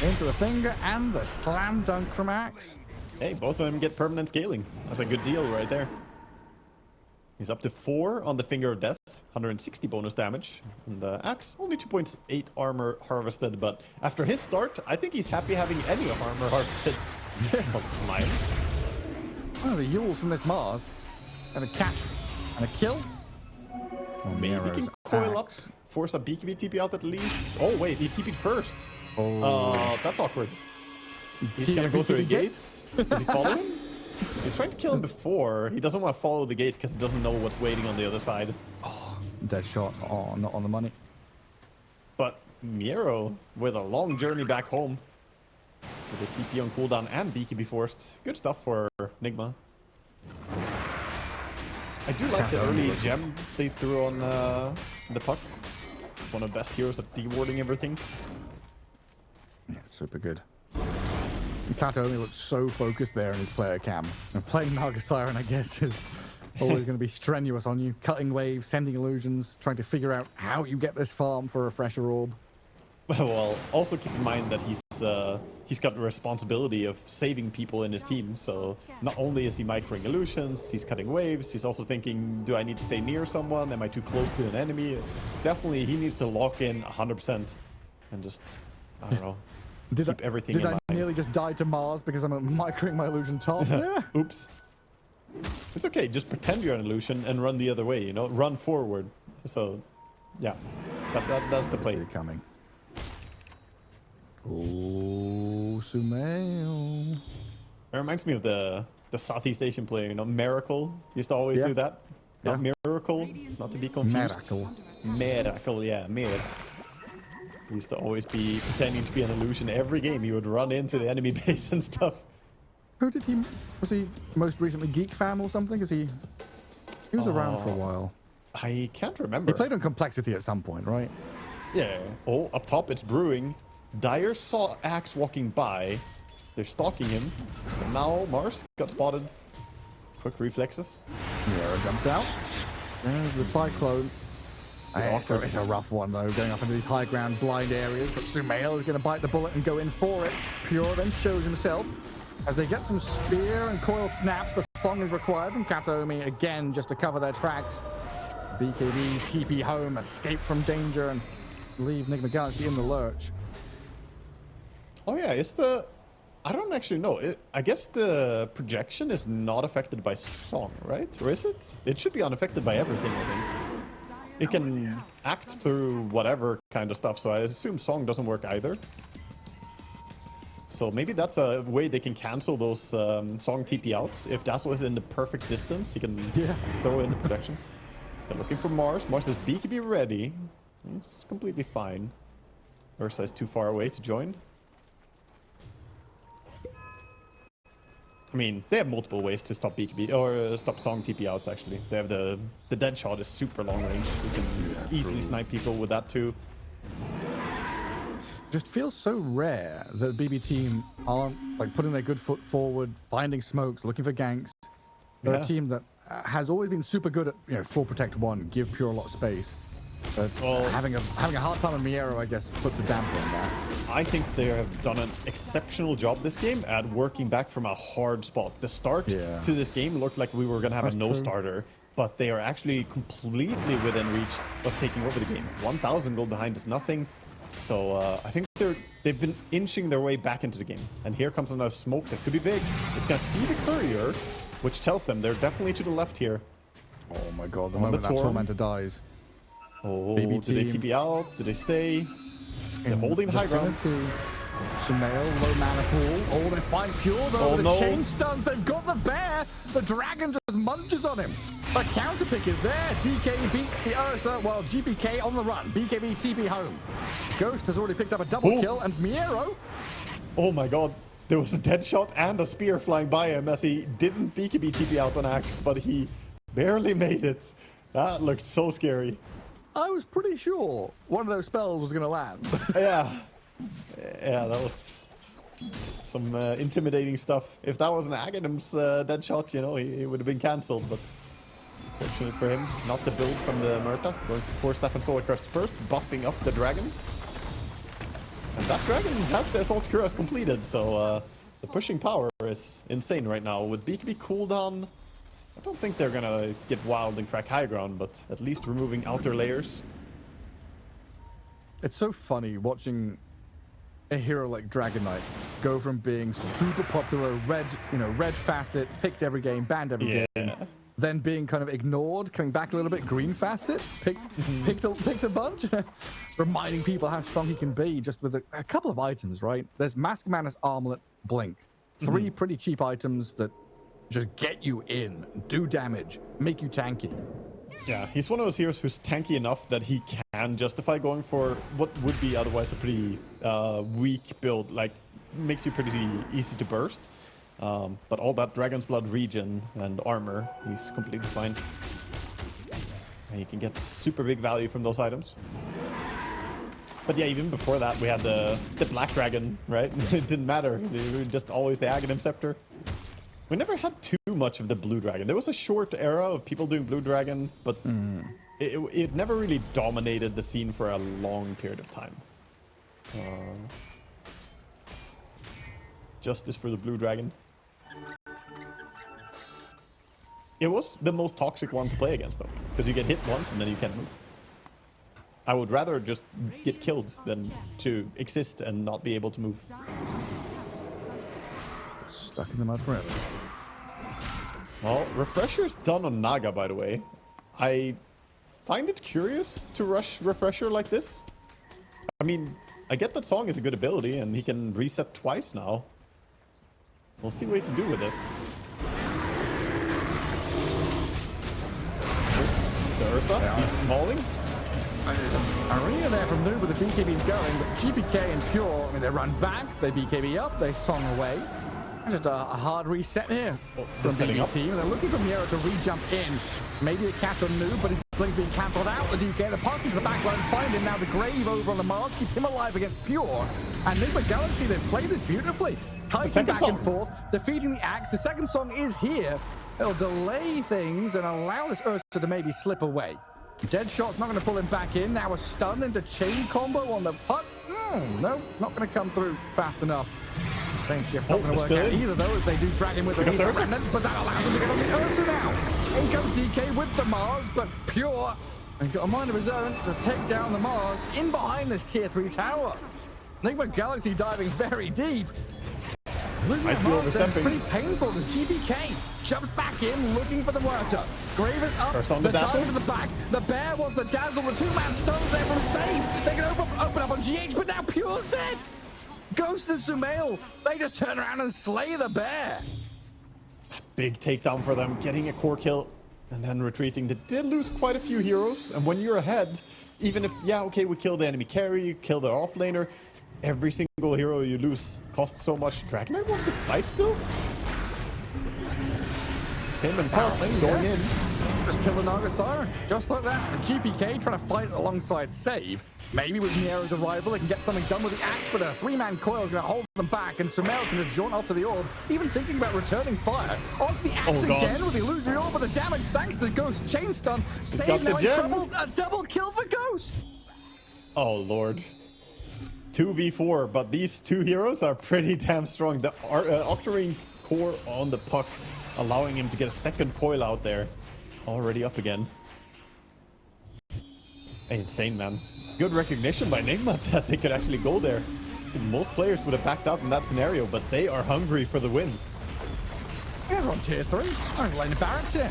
Into the finger and the slam dunk from Axe. Hey, both of them get permanent scaling. That's a good deal right there. He's up to 4 on the Finger of Death, 160 bonus damage. And the Axe, only 2.8 armor harvested, but after his start, I think he's happy having any armor harvested. Yeah. Oh, the Yules from this Mars. And a catch and a kill. Oh, maybe he can coil up, force a BKB TP out at least. Oh, wait, he TP'd first. Oh. That's awkward. He's gonna go through a gate. Is he following? He's trying to kill him before. He doesn't want to follow the gate because he doesn't know what's waiting on the other side. Oh, dead shot. Oh, not on the money. But Miero with a long journey back home. With a TP on cooldown and BKB forced. Good stuff for Nigma. I do like the early gem they threw on the puck. One of the best heroes at dewarding everything. Yeah, super good. Kato only looks so focused there in his player cam. And playing Naga Siren, I guess, is always going to be strenuous on you. Cutting waves, sending illusions, trying to figure out how you get this farm for a Refresher Orb. Well, also keep in mind that he's got the responsibility of saving people in his team. So not only is he microing illusions, he's cutting waves, he's also thinking, do I need to stay near someone? Am I too close to an enemy? Definitely, he needs to lock in 100% and just, I don't know, keep everything in line. Did I nearly just die to Mars because I'm microing my illusion top? Yeah. Oops. It's okay, just pretend you're an illusion and run the other way, you know? Run forward. So, yeah, that's the play. See it coming. Oh, Sumail. It reminds me of the Southeast Asian player, you know, Miracle. Used to always do that. Not Miracle, not to be confused. Miracle, yeah, Miracle. He used to always be pretending to be an illusion every game. He would run into the enemy base and stuff. Who did he... Was he most recently Geek Fam or something? Because he was around for a while. I can't remember. He played on Complexity at some point, right? Yeah. Oh, up top it's brewing. Dyer saw Axe walking by. They're stalking him. And now Mars got spotted. Quick reflexes. Miero jumps out. There's the Cyclone. It's a rough one, though, going up into these high ground blind areas. But Sumail is going to bite the bullet and go in for it. Pure then shows himself. As they get some spear and coil snaps, the song is required from Kataomi again just to cover their tracks. BKB, TP home, escape from danger, and leave Nigma Galaxy in the lurch. Oh yeah, I don't actually know. I guess the projection is not affected by song, right? Or is it? It should be unaffected by everything, I think. It can act through whatever kind of stuff, so I assume song doesn't work either. So maybe that's a way they can cancel those song TP outs. If Dazzle is in the perfect distance, he can throw in the projection. They're looking for Mars. Mars says BKB ready. It's completely fine. Ursa is too far away to join. I mean, they have multiple ways to stop BKB, or stop song TP outs, actually. They have the dead shot is super long range. You can easily snipe people with that too. Just feels so rare that the BB team aren't like putting their good foot forward, finding smokes, looking for ganks. They're a team that has always been super good at, full protect one, give Pure a lot of space. But having a hard time on Miero, I guess, puts a damper on that. I think they have done an exceptional job this game at working back from a hard spot. The start to this game looked like we were going to have a no-starter, but they are actually completely within reach of taking over the game. 1,000 gold behind is nothing. So I think they've been inching their way back into the game. And here comes another smoke that could be big. It's going to see the courier, which tells them they're definitely to the left here. Oh my god, the moment that Tormentor dies. Oh, do they TP out? Do they stay? They're holding high ground. Sumail, low mana pool. Oh, they find Pure though. The chain stuns. They've got the bear. The dragon just munches on him. A counter pick is there. DK beats the Ursa while GPK on the run. BKB TP home. Ghost has already picked up a double kill, and Miero. Oh my god. There was a dead shot and a spear flying by him as he didn't BKB TP out on Axe, but he barely made it. That looked so scary. I was pretty sure one of those spells was going to land. Yeah, that was some intimidating stuff. If that was an Aghanim's dead shot, he would have been cancelled. But fortunate for him, not the build from the Murta. Going for 4-step and Solar Crest first, buffing up the dragon. And that dragon has the Assault Cuirass completed, so the pushing power is insane right now. With BKB cooldown, I don't think they're gonna get wild and crack high ground, but at least removing outer layers. It's so funny watching a hero like Dragon Knight go from being super popular, red facet, picked every game, banned every game, then being kind of ignored, coming back a little bit, green facet, picked a bunch, reminding people how strong he can be just with a couple of items, right? There's Mask Manus, Armlet, Blink. 3 pretty cheap items that just get you in, do damage, make you tanky. Yeah, he's one of those heroes who's tanky enough that he can justify going for what would be otherwise a pretty weak build, like makes you pretty easy to burst. But all that Dragon's Blood regen and armor, he's completely fine. And you can get super big value from those items. But yeah, even before that, we had the Black Dragon, right? It didn't matter. It was just always the Aghanim Scepter. We never had too much of the Blue Dragon. There was a short era of people doing Blue Dragon, but it never really dominated the scene for a long period of time. Justice for the Blue Dragon. It was the most toxic one to play against, though, because you get hit once and then you can't move. I would rather just get killed than to exist and not be able to move. Stuck in the mud forever. Well, Refresher's done on Naga, by the way. I find it curious to rush Refresher like this. I mean, I get that Song is a good ability, and he can reset twice now. We'll see what he can do with it. The Ursa, he's smalling. There's an arena there from Noob with the BKBs going, but GPK and Pure, I mean, they run back, they BKB up, they Song away. Just a hard reset here from BB team. They're looking for Miero to re-jump in. Maybe a catch on Noob, but his blink's being cancelled out. The DK, the park into the back lines, find him now. The Grave over on the Mars keeps him alive against Pure. And Nigma Galaxy, they've played this beautifully. Kiting back and forth, defeating the Axe. The second Song is here. It'll delay things and allow this Ursa to maybe slip away. Deadshot's not going to pull him back in. Now a stun into chain combo on the putt. No, not going to come through fast enough. Strange shift not going to work out either, though, as they do drag him with the remnant, but that allows him to get on the Ursa now. In comes DK with the Mars, but Pure, and he's got a mind of his own to take down the Mars in behind this tier 3 tower. Nigma Galaxy diving very deep. I feel overstepping. Pretty painful as GBK jumps back in looking for the Muerta. Grave is up, the dive to the back. The Bear wants the dazzle, the two-man stuns there from Save. They can open up on GH, but now Pure's dead. Ghost and Sumail, they just turn around and slay the Bear. Big takedown for them, getting a core kill and then retreating. They did lose quite a few heroes, and when you're ahead, even if, yeah, okay, we kill the enemy carry, you kill the offlaner, every single hero you lose costs so much. Dragon Knight wants to fight still? Just him and Park going in. Just kill the Naga Siren, just like that. And GPK trying to fight alongside Save. Maybe with Miero's arrival, they can get something done with the Axe, but a three-man coil is going to hold them back, and Sumail can just jaunt off to the orb, even thinking about returning fire. Onto the Axe again with the illusory orb, but the damage thanks to the Ghost chain stun. Save now in trouble, a double kill for Ghost. Oh, Lord. 2v4, but these two heroes are pretty damn strong. The Octarine core on the puck, allowing him to get a second coil out there. Already up again. Insane, man. Good recognition by Nigma that they could actually go there. Most players would have backed out in that scenario, but they are hungry for the win. Yeah, we're on tier 3. I'm laying the barracks here.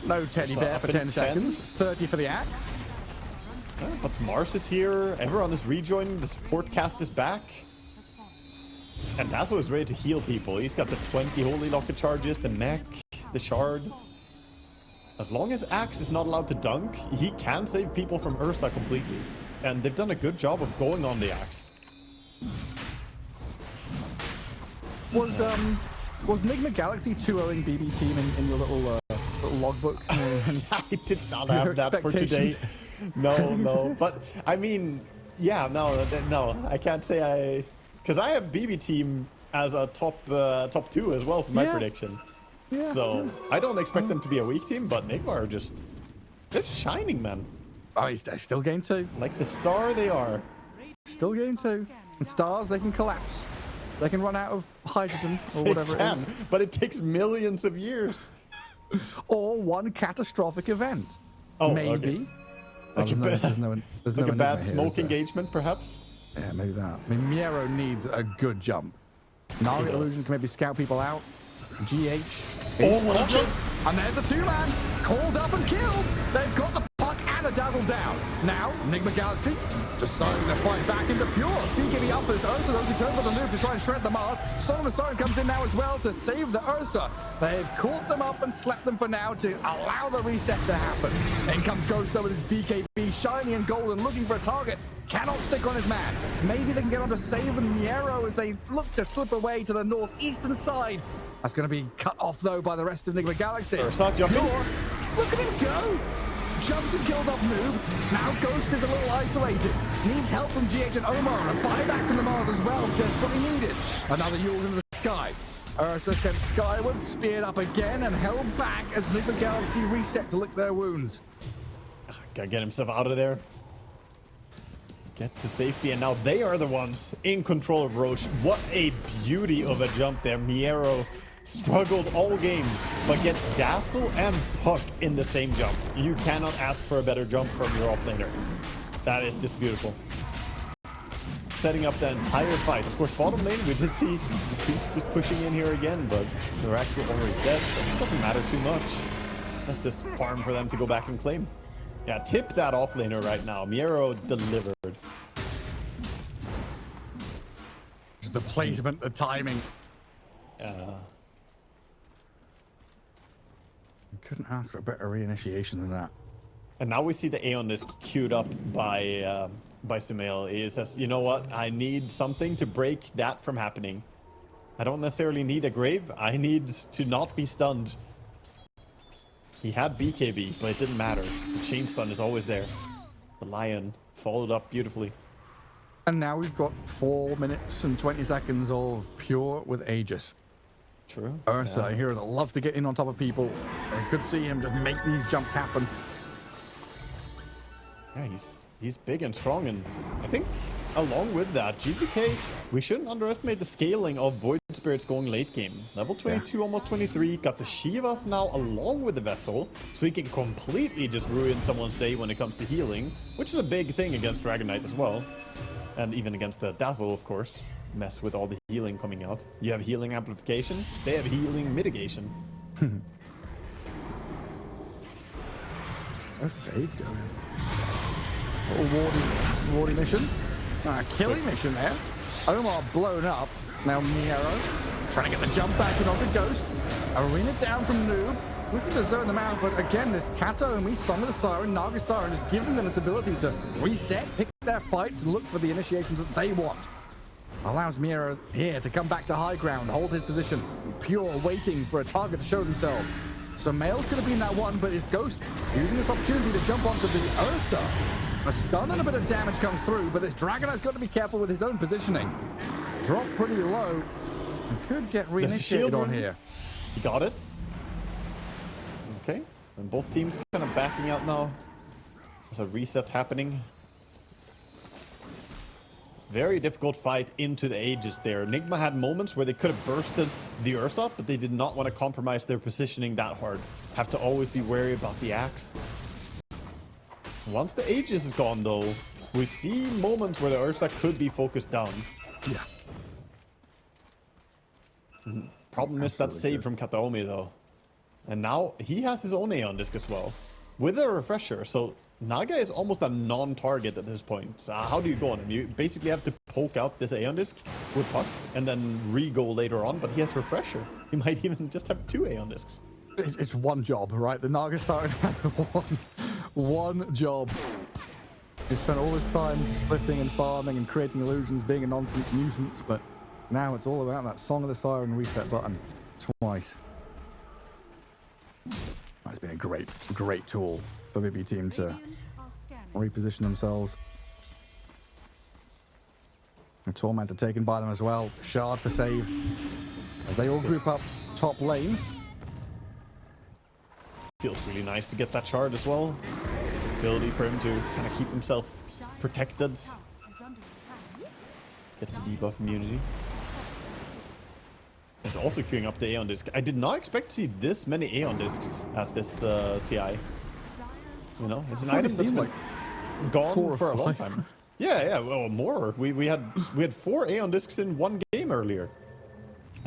No teddy bear for 10 seconds. 30 for the Axe. But Mars is here, everyone is rejoining, the support cast is back. And Dazzle is ready to heal people. He's got the 20 Holy Locket charges, the mech, the shard. As long as Axe is not allowed to dunk, he can save people from Ursa completely. And they've done a good job of going on the Axe. Was Nigma Galaxy 2-0ing BB team in your little logbook? I did not have that for today. No. But I mean, yeah, no, I can't say I, because I have BB team as a top 2 as well for my prediction. Yeah. So I don't expect them to be a weak team, but Nigma are just, they're shining, man. Oh, he's still game 2. Like the star they are. Still game 2. And stars, they can collapse. They can run out of hydrogen or whatever it is. But it takes millions of years. Or one catastrophic event. Oh, maybe. Okay. There's no a bad smoke engagement, perhaps? Yeah, maybe that. I mean, Miero needs a good jump. Naga Illusion can maybe scout people out. GH. And there's a 2-man. Called up and killed. They've got the puck and the dazzle down. Now, Nigma Galaxy Deciding to fight back into pure. BKB uppers. Ursa though, he turns on the move to try and shred the Mars. Song of the Siren comes in now as well to save the Ursa. They've caught them up and slapped them for now to allow the reset to happen. In comes Ghost though with his BKB, shiny and golden, looking for a target. Cannot stick on his man. Maybe they can get on to save the Miero as they look to slip away to the northeastern side. That's going to be cut off though by the rest of Nigma Galaxy. Ursa jumping. Pure, look at him go. Jumps and kills off move. Now Ghost is a little isolated. Needs help from GH and Omar. A buyback from the Mars as well. Desperately needed. Another Yule into the sky. Ursa sent skyward, speared up again, and held back as Nigma Galaxy reset to lick their wounds. Gotta get himself out of there. Get to safety, and now they are the ones in control of Roche. What a beauty of a jump there. Miero struggled all game, but gets Dazzle and Puck in the same jump. You cannot ask for a better jump from your offlaner. That is just beautiful. Setting up the entire fight. Of course, bottom lane, we did see the creeps just pushing in here again, but the Racks were already dead, so it doesn't matter too much. That's just farm for them to go back and claim. Yeah, tip that offlaner right now. Miero delivered. Just the placement, the timing. Couldn't ask for a better reinitiation than that. And now we see the Aeon disc queued up by Sumail. He says, you know what? I need something to break that from happening. I don't necessarily need a grave. I need to not be stunned. He had BKB, but it didn't matter. The chain stun is always there. The Lion followed up beautifully. And now we've got 4 minutes and 20 seconds of pure with Aegis. True. Ursa, a hero that loves to get in on top of people. I could see him just make these jumps happen. Yeah, he's big and strong, and I think along with that, GPK, we shouldn't underestimate the scaling of Void Spirits going late game. Level 22, almost 23, got the Shivas now along with the Vessel, so he can completely just ruin someone's day when it comes to healing, which is a big thing against Dragon Knight as well. And even against the Dazzle, of course. Mess with all the healing coming out. You have healing amplification, they have healing mitigation. A save going. Little wardy mission. Killing mission there. Omar blown up. Now Miero trying to get the jump back in onto Ghost. Arena down from Noob. Looking to zone them out, but again, this Kato and Song of the Siren, Naga Siren is giving them this ability to reset, pick their fights, and look for the initiations that they want. Allows Miero here to come back to high ground, hold his position, pure waiting for a target to show themselves. So Mail could have been that one, but his Ghost using this opportunity to jump onto the Ursa. A stun and a bit of damage comes through, but this Dragon has got to be careful with his own positioning. Drop pretty low. And could get reinitiated on here. He got it. Okay. And both teams kind of backing out now. There's a reset happening. Very difficult fight into the Aegis there. Nigma had moments where they could have bursted the Ursa, but they did not want to compromise their positioning that hard. Have to always be wary about the axe. Once the Aegis is gone, though, we see moments where the Ursa could be focused down. Yeah. Problem is that save from Kataomi, though. And now he has his own Aeon Disc as well, with a refresher. So Naga is almost a non-target at this point. So how do you go on him? You basically have to poke out this Aeon Disc with Puck and then re-go later on, but he has refresher. He might even just have 2 Aeon Discs. It's one job, right? The Naga Siren had one job. He spent all his time splitting and farming and creating illusions, being a nonsense nuisance, but now it's all about that Song of the Siren reset button twice. It's been a great tool for BB team to reposition themselves. A Tormentor taken by them as well. Shard for save as they all group up top lane. Feels really nice to get that shard as well. Ability for him to kind of keep himself protected. Get the debuff immunity. He's also queuing up the Aeon Disc. I did not expect to see this many Aeon Discs at this TI. You know, it's an item that's been gone for a long time. Yeah, well, more. We had 4 Aeon Discs in one game earlier.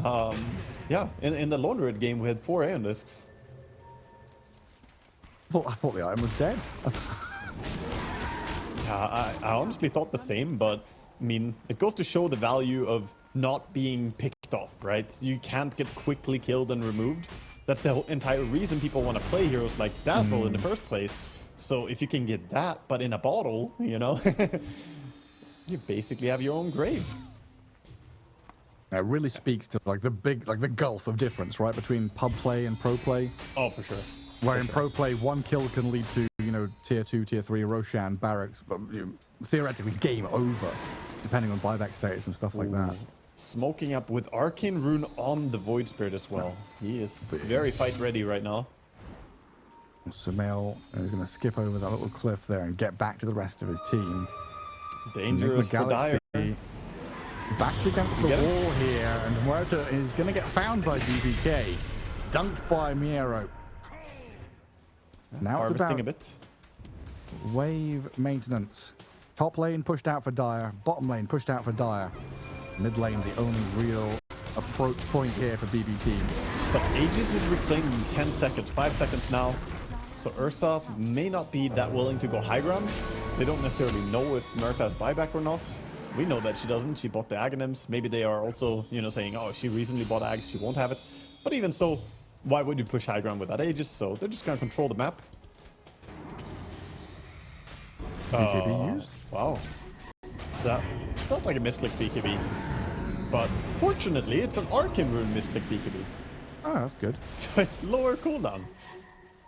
Yeah, in the Lone Red game we had 4 Aeon Discs. I thought the item was dead. I honestly thought the same, but I mean, it goes to show the value of not being picked off, right? You can't get quickly killed and removed. That's the whole entire reason people want to play heroes like Dazzle in the first place. So if you can get that, but in a bottle, you know, you basically have your own grave. It really speaks to like the gulf of difference, right, between pub play and pro play. Oh, for sure. Where in pro play, one kill can lead to, you know, tier 2, tier 3 Roshan barracks, but you know, theoretically game over, depending on buyback status and stuff like that. Smoking up with Arcane Rune on the Void Spirit as well. He is very fight ready right now. Sumail is going to skip over that little cliff there and get back to the rest of his team. Dangerous for Dire. Back against the wall here, and Muerta is going to get found by BBK. Dunked by Miero. Now it's Harvesting about a bit. Wave maintenance. Top lane pushed out for Dire. Bottom lane pushed out for Dire. Mid lane the only real approach point here for BB team. But Aegis is reclaimed in 10 seconds, 5 seconds now. So Ursa may not be that willing to go high ground. They don't necessarily know if Muerta has buyback or not. We know that she doesn't. She bought the Aghanims. Maybe they are also, you know, saying, oh, she recently bought Ags, she won't have it. But even so, why would you push high ground with that Aegis? So they're just going to control the map. BKB used? Wow. That felt like a misclick BKB. But fortunately, it's an Arcane Rune misclick BKB. Oh, that's good. So it's lower cooldown.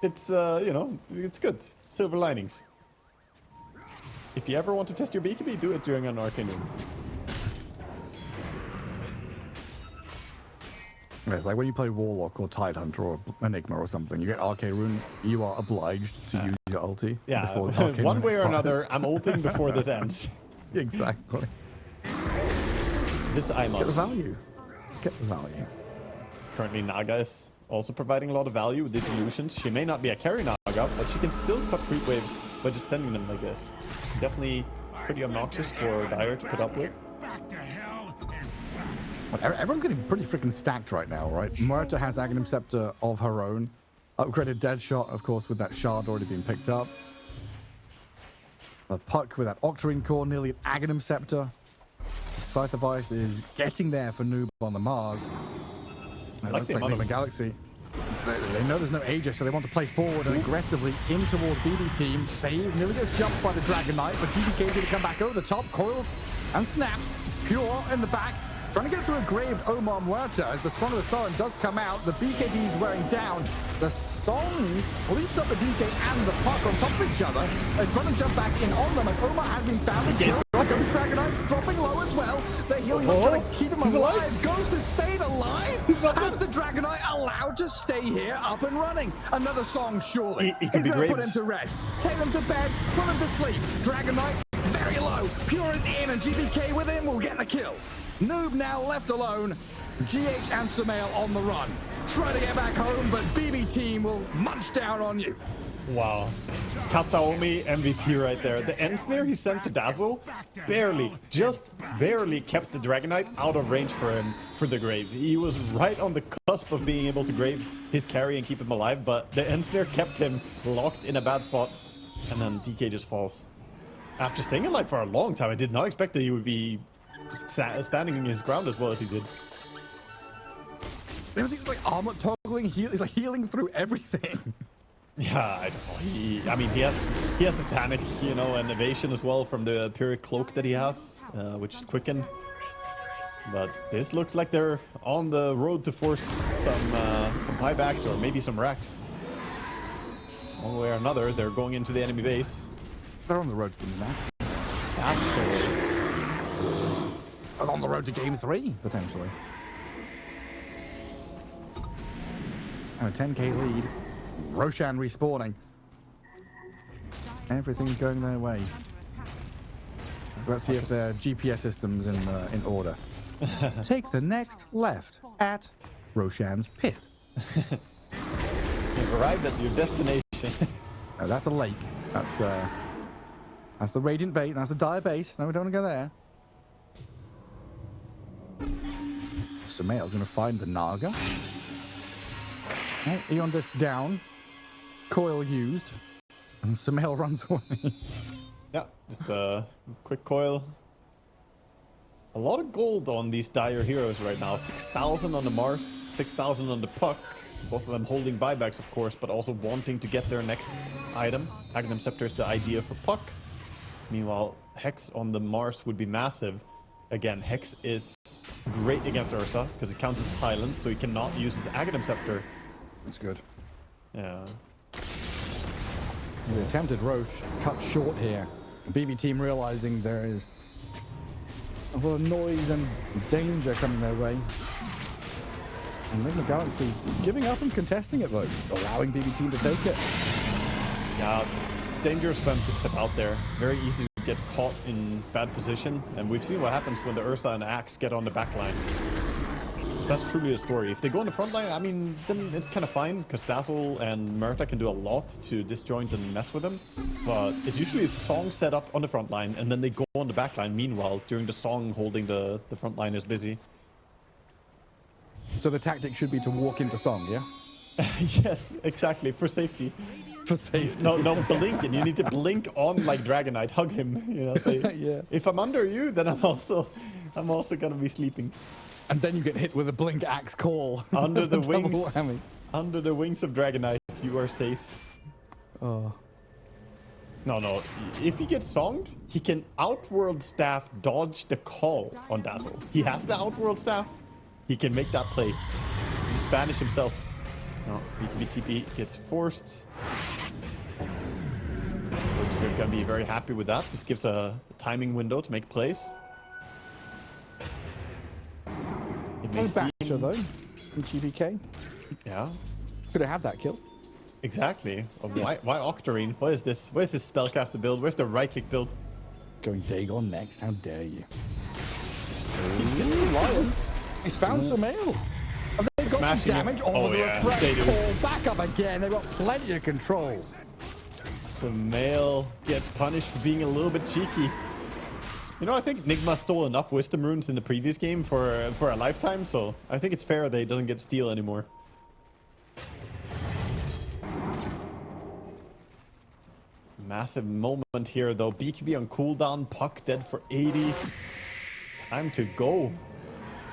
It's, you know, it's good. Silver linings. If you ever want to test your BKB, do it during an Arcane Rune. It's like when you play Warlock or Tidehunter or Enigma or something, you get Arcane Rune, you are obliged to use your ulti. Yeah, before the Arcane one Rune way or expires. another, I'm ulting before this ends. Exactly. This I must. Get the value. Get the value. Currently, Naga is also providing a lot of value with these illusions. She may not be a carry Naga, but she can still cut creep waves by just sending them like this. Definitely pretty obnoxious for Dire to put up with. Well, everyone's getting pretty freaking stacked right now, right? Muerta has Aghanim Scepter of her own. Upgraded Deadshot, of course, with that shard already being picked up. The Puck with that Octarine Core, nearly an Aghanim Scepter. Scythe of Ice is getting there for Noob on the Mars. I like the Nigma Galaxy. They know there's no Aegis, so they want to play forward and aggressively in towards BB team. Save, nearly gets jumped by the Dragon Knight, but GBK is going to come back over the top, coiled and snapped. Pure in the back. Trying to get through a graved Omar Muerta as the Song of the Siren does come out. The BKB is wearing down. The Song sleeps up the DK and the Puck on top of each other. They're trying to jump back in on them as Omar has been found and killed. Goes Dragon Knight dropping low as well. They're healing up, trying to keep him alive. Ghost has stayed alive. Has the Dragon Knight allowed to stay here up and running? Another Song surely. He could be going to put raped. him to rest. Take them to bed. Put them to sleep. Dragon Knight very low. Pure is in and GBK with him will get the kill. Noob now left alone. GH and Sumail on the run. Try to get back home, but BB team will munch down on you. Wow. Kataomi MVP right there. The end snare he sent to Dazzle barely, just barely kept the Dragon Knight out of range for him for the grave. He was right on the cusp of being able to grave his carry and keep him alive, but the end snare kept him locked in a bad spot, and then DK just falls. After staying alive for a long time, I did not expect that he would be just standing his ground as well as he did. He's like armor toggling, he's like healing through everything. Yeah, I don't know. I mean, he has Satanic, you know, and evasion as well from the Pyrrhic Cloak that he has, which is quickened. But this looks like they're on the road to force some buybacks or maybe some racks. One way or another, they're going into the enemy base. They're on the road to the map. That's the way. On the road to game 3, potentially. And a 10k lead. Roshan respawning. Everything's going their way. Let's see if their GPS system's in order. Take the next left at Roshan's pit. You've arrived at your destination. No, that's a lake. That's the Radiant Bait. That's the Dire base. No, we don't want to go there. Sumail's going to find the Naga. Oh, Eon Disc down. Coil used. And Sumail runs away. Yeah, just a quick coil. A lot of gold on these dire heroes right now. 6,000 on the Mars, 6,000 on the Puck. Both of them holding buybacks, of course, but also wanting to get their next item. Magnum Scepter is the idea for Puck. Meanwhile, Hex on the Mars would be massive. Again, Hex is great against Ursa because it counts as silence, so he cannot use his Aghanim Scepter. That's good. Yeah. The attempted Roche cut short here. BB team realizing there is a lot of noise and danger coming their way. And Nigma Galaxy giving up and contesting it though, allowing BB team to take it. Yeah, it's dangerous for them to step out there. Very easy to get caught in bad position. And we've seen what happens when the Ursa and Axe get on the back line. So that's truly the story. If they go on the front line, I mean, then it's kind of fine, because Dazzle and Murta can do a lot to disjoint and mess with them. But it's usually a Song set up on the front line, and then they go on the back line. Meanwhile, during the Song, holding the front line is busy. So the tactic should be to walk into Song, yeah? Yes, exactly, for safety. For safety. No, blink, and you need to blink on like Dragonite, hug him, you know, say, yeah. If I'm under you, then I'm also gonna be sleeping. And then you get hit with a blink axe call. Under the Double wings, whammy. under the wings of Dragonite, you are safe. Oh. No, if he gets songed, he can Outworld Staff dodge the call on Dazzle. He has the Outworld Staff. He can make that play. He just banish himself. No, BKB TP gets forced. We're gonna be very happy with that. This gives a timing window to make plays. It may seem... Basher though, in GPK. Yeah. Could have had that kill. Exactly. Why Octarine? What is this? Where's this spellcaster build? Where's the right click build? Going Dagon next, how dare you. He's found some ale. Have they got Smashing some damage? him. Oh, the yeah, refresh they do. call back up again. They've got plenty of control. Samael gets punished for being a little bit cheeky. You know, I think Nigma stole enough wisdom runes in the previous game for a lifetime, so I think it's fair that he doesn't get steal anymore. Massive moment here, though. BKB on cooldown, Puck dead for 80. Time to go.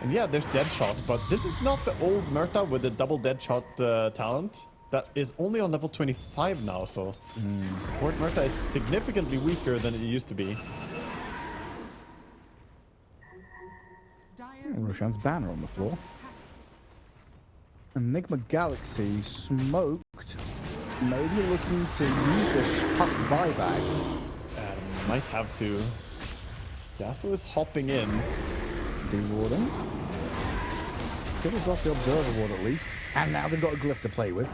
And yeah, there's Deadshot, but this is not the old Murta with the double Deadshot talent. That is only on level 25 now, so support Murta is significantly weaker than it used to be. And Roshan's banner on the floor. And Nigma Galaxy smoked. Maybe looking to use this Puck buyback. Might have to. Dazzle is hopping in. Dewarding. Kills off the Observer Ward at least. And now they've got a glyph to play with.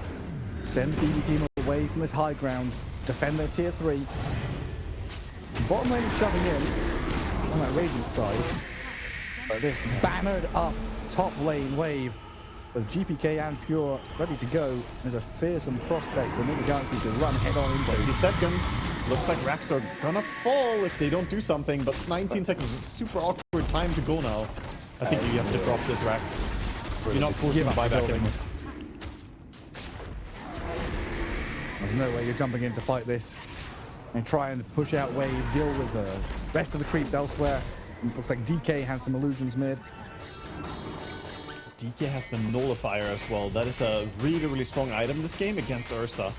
Send BB team away from this high ground. Defend their tier 3. Bottom lane shoving in on that Radiant side. But this bannered up top lane wave with GPK and Pure ready to go. There's a fearsome prospect for Nigma Galaxy to run head on into. 20 seconds. Looks like Racks are gonna fall if they don't do something, but 19 seconds is super awkward time to go now. I think you have to drop this, Racks. You're not forcing a buyback anymore. There's no way you're jumping in to fight this. And try and push out wave, deal with the rest of the creeps elsewhere. Looks like DK has some illusions mid. DK has the Nullifier as well. That is a really, really strong item this game against Ursa.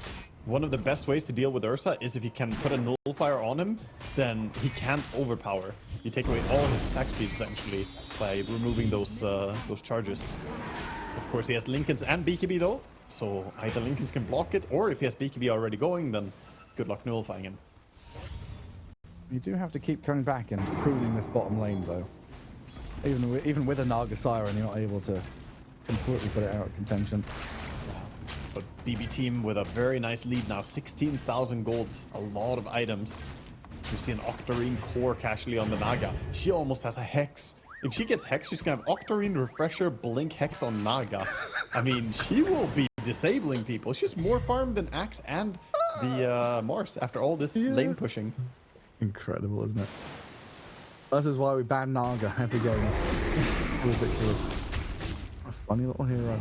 One of the best ways to deal with Ursa is if you can put a Nullifier on him, then he can't overpower. You take away all his attack speed essentially by removing those charges. Of course, he has Lincolns and BKB though, so either Lincolns can block it, or if he has BKB already going, then good luck nullifying him. You do have to keep coming back and pruning this bottom lane though. Even with a Naga Siren, you're not able to completely put it out of contention. But BB team with a very nice lead now, 16,000 gold, a lot of items. You see an Octarine core casually on the Naga. She almost has a Hex. If she gets Hex, she's gonna have Octarine, Refresher, Blink, Hex on Naga. I mean, she will be disabling people. She's more farmed than Axe and the Mars after all this lane pushing. Incredible, isn't it? This is why we ban Naga every game. Ridiculous. A funny little hero.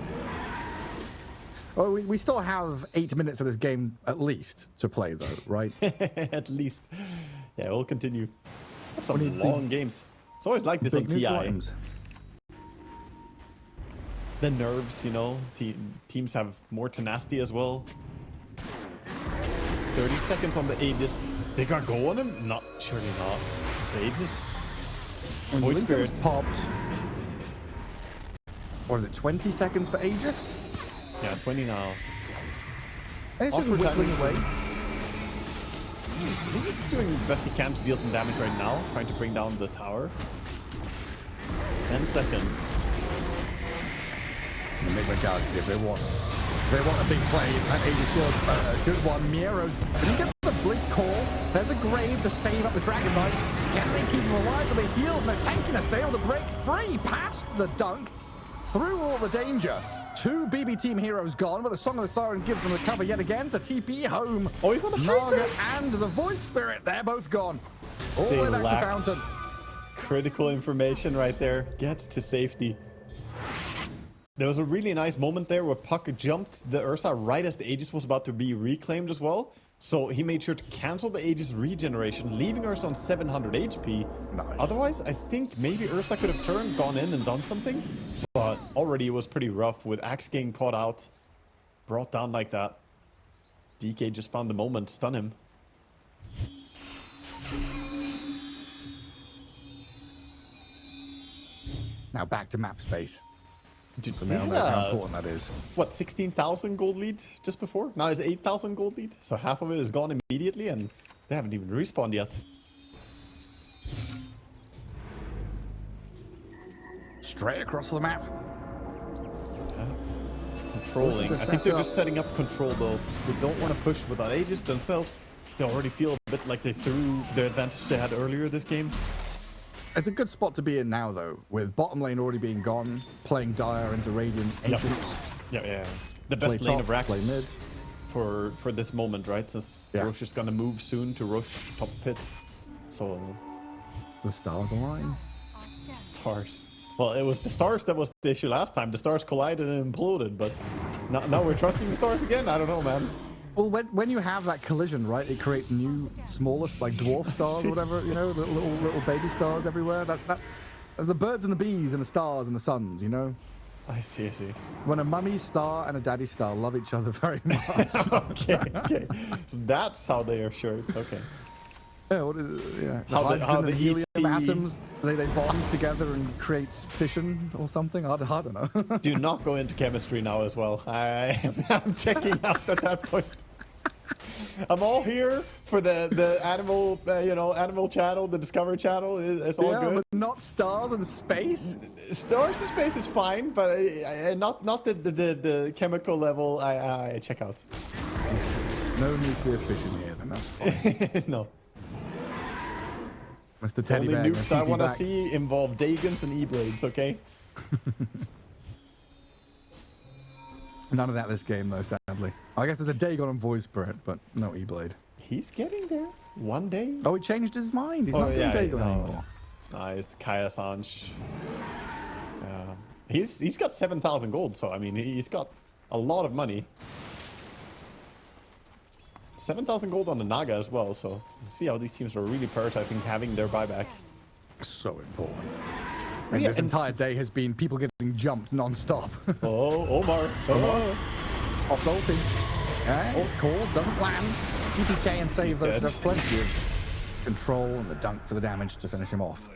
Oh, we still have 8 minutes of this game at least to play though, right? At least. Yeah, we'll continue. That's some We need long games. It's always like this on Big new TI. items. The nerves, you know, teams have more tenacity as well. 30 seconds on the Aegis. They got go on him? Not, surely not. The Aegis. And Void Lincoln's Spirits. popped. What is it, 20 seconds for Aegis? Yeah, 20 now. And it's just Offer whittling time. away. He's doing the best he can to deal some damage right now, trying to bring down the tower. 10 seconds. The Nigma Galaxy, if they want a big play, that Aegis was a good one. Miero's didn't get the blink call. There's a grave to save up the Dragon Knight. Can they keep him alive for the heals? And they're tanking us. They're able to break free past the dunk, through all the danger. 2 BB team heroes gone, but the Song of the Siren gives them the cover yet again to TP home. Oh, he's on the Naga trigger. and the Void Spirit, they're both gone. All the They way back to lacked Fountain. critical information right there. Gets to safety. There was a really nice moment there where Puck jumped the Ursa right as the Aegis was about to be reclaimed as well. So he made sure to cancel the Aegis regeneration, leaving Ursa on 700 HP. Nice. Otherwise, I think maybe Ursa could have turned, gone in and done something. But already it was pretty rough with Axe getting caught out, brought down like that. DK just found the moment, stun him. Now back to map space. Dude, So now knows how important that is. What, 16,000 gold lead just before? Now it's 8,000 gold lead. So half of it is gone immediately and they haven't even respawned yet. Straight across the map. Controlling. I think they're just setting up control though. They don't want to push without Aegis themselves. They already feel a bit like they threw the advantage they had earlier this game. It's a good spot to be in now, though, with bottom lane already being gone, playing Dire into Radiant Ancients. Yeah. The best Play lane top, of Rax play mid. for this moment, right? Since Yeah. Rosh is gonna move soon to Rosh top pit. So The stars align. stars. Well, it was the stars that was the issue last time. The stars collided and imploded, but now we're trusting the stars again. I don't know, man. Well, when you have that collision, right, it creates new, smallest, like dwarf stars or whatever, you know, little baby stars everywhere. That's the birds and the bees and the stars and the suns, you know. I see. When a mummy star and a daddy star love each other very much. Okay. So that's how they are short. Okay. Yeah, what is it? Yeah. How the hydrogen and helium ET atoms, they bond together and create fission or something. I don't know. Do not go into chemistry now as well. I'm checking out at that point. I'm all here for the animal, animal channel, the Discover channel. It's all Yeah, good. but not stars in space. Stars in space is fine, but not the chemical level. I check out. No nuclear fission here, then that's fine. No. Mr. Teddy Only Bear. nukes I want to see involve Dagons and E-Blades, okay? None of that this game, though, sadly. I guess there's a Dagon and Void Spirit, but no E-Blade. He's getting there. One day. Oh, he changed his mind. He's not doing Dagon anymore. Nice, Kaya Sanj. He's got 7,000 gold, so I mean he's got a lot of money. 7,000 gold on the Naga as well, so see how these teams are really prioritizing having their buyback. So important. And Yeah, this and entire day has been people getting jumped non-stop. Oh, Omar. Off ulting. Yeah, call doesn't land. GPK and save He's those. dead. There's plenty of control and the dunk for the damage to finish him off.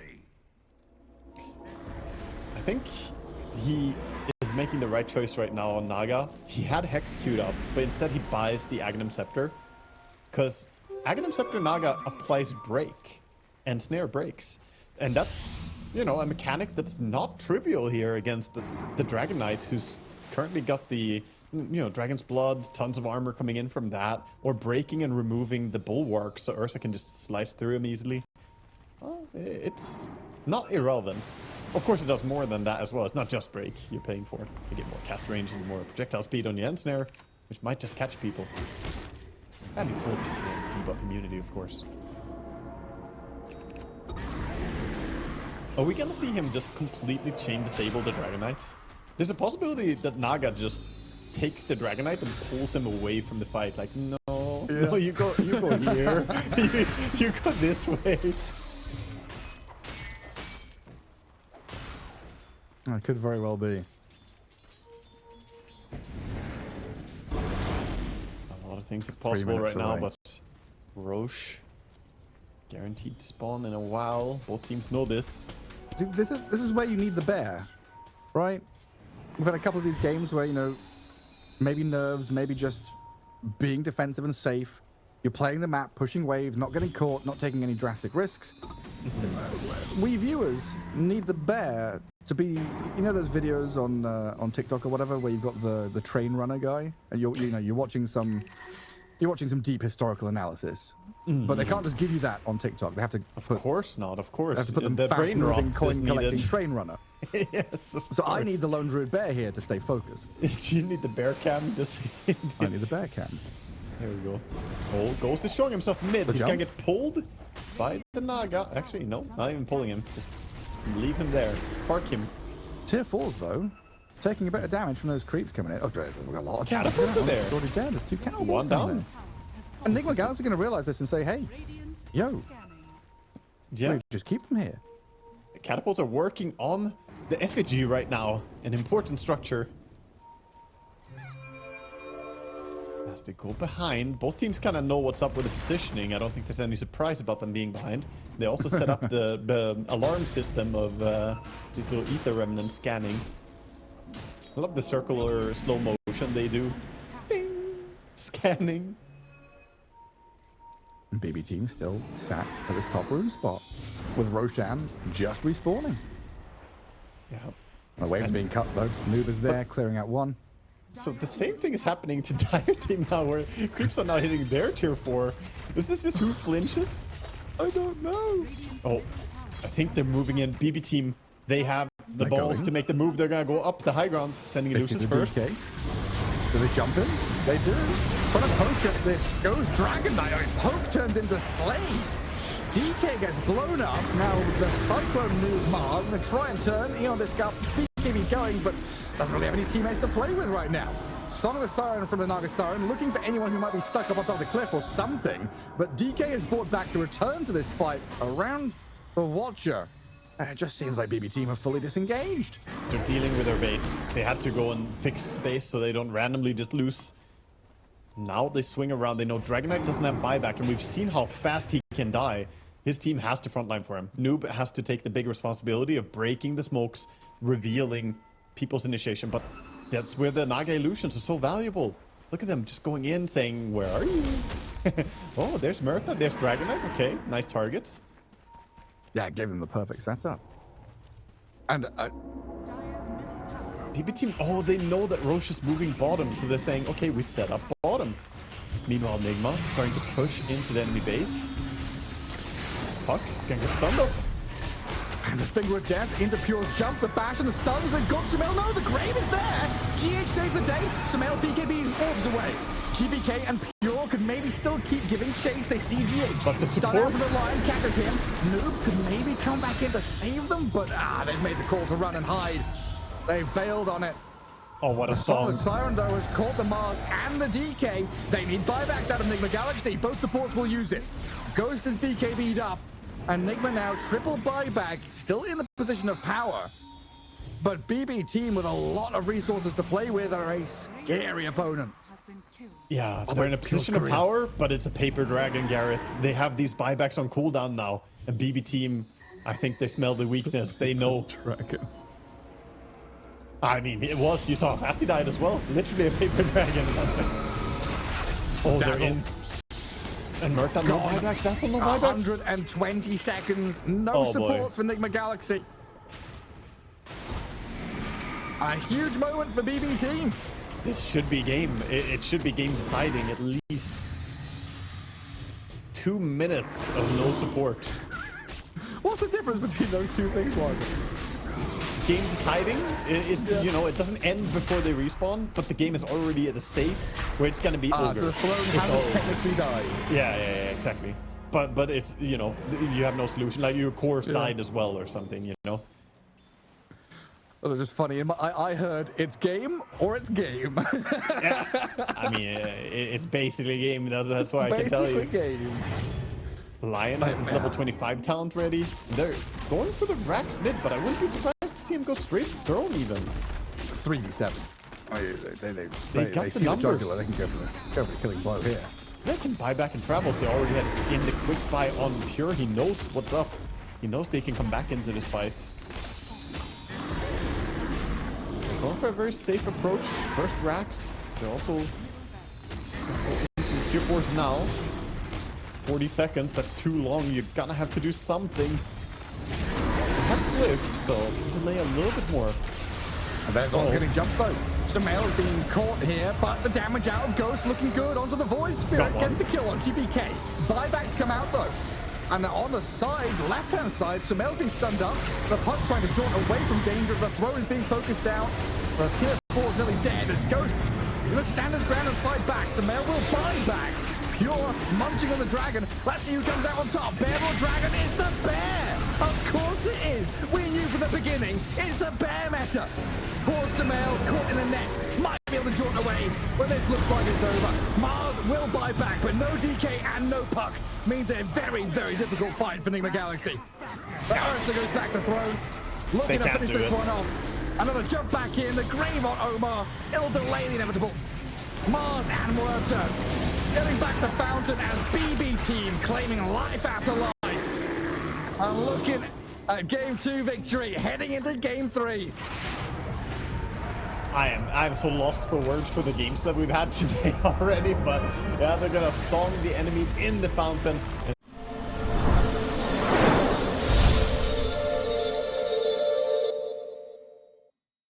I think he is making the right choice right now on Naga. He had Hex queued up, but instead he buys the Aghanim Scepter. Because Aghanim Scepter Naga applies break, and Snare breaks. And that's, a mechanic that's not trivial here against the Dragon Knight, who's currently got the, Dragon's Blood, tons of armor coming in from that, or breaking and removing the Bulwark so Ursa can just slice through him easily. Well, it's not irrelevant. Of course, it does more than that as well. It's not just break you're paying for it. You get more cast range and more projectile speed on your end snare, which might just catch people. That'd be cool. Debuff immunity, of course. Are we gonna see him just completely chain disable the Dragon Knight? There's a possibility that Naga just takes the Dragon Knight and pulls him away from the fight. Like, no. No, you go here. you go this way. It could very well be. A lot of things are possible right now, but Roche guaranteed to spawn in a while. Both teams know this. See, this is where you need the bear, right? We've had a couple of these games where, you know, maybe nerves, maybe just being defensive and safe. You're playing the map, pushing waves, not getting caught, not taking any drastic risks. We viewers need the bear to be, you know, those videos on TikTok or whatever where you've got the train runner guy and you're watching some deep historical analysis, but they can't just give you that on TikTok. They have to. Of course not. Of course, they have to put them the brain fast-moving, rot is coin-collecting needed. train runner. Yes. So I need the lone druid bear here to stay focused. You need the bear cam. Just. I need the bear cam. There we go. Oh, Ghost is showing himself mid. He's gonna get pulled by the Naga. Actually, no, not even pulling him. Just leave him there. Park him. Tier 4s though, taking a bit of damage from those creeps coming in. Oh, we've got a lot of damage. Catapults are there. It's already dead. There's 2 catapults. One down. There. And Nigma Galaxy are going to realize this and say, hey, yo, Yeah. just keep them here. Catapults are working on the effigy right now. An important structure. As they go behind, both teams kind of know what's up with the positioning. I don't think there's any surprise about them being behind. They also set up the alarm system of these little ether remnants scanning. I love the circular slow motion they do. Bing! Scanning. And BB team still sat at this top room spot with Roshan just respawning. Yeah. The wave's being cut though. Noob is there, clearing out one. So the same thing is happening to Dire Team now, where creeps are now hitting their tier 4. Is this just who flinches? I don't know. Oh, I think they're moving in. BB Team, they have the balls to make the move. They're gonna go up the high ground, sending Illusions first. DK. Do they jump in? They do. Trying to poke at this. Goes Dragon Knight. I mean, poke turns into Slay. DK gets blown up. Now the Cyclone Noob Mars gonna try and turn. You know, this guy BKB going, but doesn't really have any teammates to play with right now. Song of the Siren from the Naga Siren, looking for anyone who might be stuck up on top of the cliff or something. But DK is brought back to return to this fight around the Watcher. And it just seems like BB team are fully disengaged. They're dealing with their base. They had to go and fix space so they don't randomly just lose. Now they swing around. They know Dragon Knight doesn't have buyback, and we've seen how fast he can die. His team has to frontline for him. Noob has to take the big responsibility of breaking the smokes, revealing people's initiation, but that's where the Naga illusions are so valuable. Look at them just going in saying, where are you? Oh, there's Murta, there's Dragon Knight. Okay, nice targets. Yeah, gave them the perfect setup. And BB team, oh, they know that Roche is moving bottom, so they're saying, okay, we set up bottom. Meanwhile, Nigma starting to push into the enemy base. Puck can get stunned up. And the Finger of Death into Pure's jump, the bash and the stuns, and got Sumail. No, the grave is there. GH saves the day. Sumail BKB orbs away. GBK and Pure could maybe still keep giving chase. They see GH. But the stun out supports. from the line catches him. Noob could maybe come back in to save them, but they've made the call to run and hide. They've bailed on it. Oh, what a song. The Siren, though, has caught the Mars and the DK. They need buybacks out of Nigma Galaxy. Both supports will use it. Ghost is BKB'd up. And Nigma now triple buyback, still in the position of power. But BB team with a lot of resources to play with are a scary opponent. Yeah, they're in a position of power, but it's a paper dragon, Gareth. They have these buybacks on cooldown now. And BB team, I think they smell the weakness. They know. Dragon. I mean, it was. You saw how fast he died as well. Literally a paper dragon. Oh, they're in. And Murta, no buyback. That's no buyback. 120 seconds. No supports for Nigma Galaxy. A huge moment for BB team. This should be game. It should be game deciding at least. 2 minutes of no support. What's the difference between those two things, Mark? Game deciding is, you know, it doesn't end before they respawn, but the game is already at a state where it's gonna be over. So the flow hasn't technically died. Yeah, exactly. But it's, you know, you have no solution. Like your course died as well or something, you know. Well, it's just funny. I heard it's game or it's game. Yeah. I mean, it's basically a game. That's why I can tell you. Basically game. Lion has his level 25 talent ready. They're going for the Rax mid, but I wouldn't be surprised to see him go straight to throne even. 3v7. They got the see numbers. the jugular. They can go for the killing blow here. They can buy back in travels. They already had in the quick buy on Pure. He knows what's up. He knows they can come back into this fight. Going for a very safe approach. First Rax. They're also into tier 4s now. 40 seconds. That's too long. You're gonna have to do something. They have Glyph, so delay a little bit more. And there's one's getting jumped though. Sumail is being caught here, but the damage out of Ghost looking good onto the Void Spirit. Gets the kill on GBK. Buybacks come out though. And on the side, left-hand side, Sumail's being stunned up. The puck trying to jaunt away from danger. The throne is being focused down. The tier 4 is nearly dead as Ghost is going to stand his ground and fight back. Sumail will buy back. Pure munching on the dragon. Let's see who comes out on top. Bear or dragon? It's the bear! Of course it is! We knew from the beginning, it's the bear meta! Poor Sumail caught in the net. Might be able to jaunt away, but this looks like it's over. Mars will buy back, but no DK and no puck means a very, very difficult fight for Nigma Galaxy. The Ursa goes back to throne. Looking to finish this one off. Another jump back in. The grave on Omar. It'll delay the inevitable. Mars and Muerta getting back to Fountain as BB team claiming life after life. And looking at game 2 victory, heading into game 3. I am so lost for words for the games that we've had today already, but yeah, they're gonna song the enemy in the fountain, and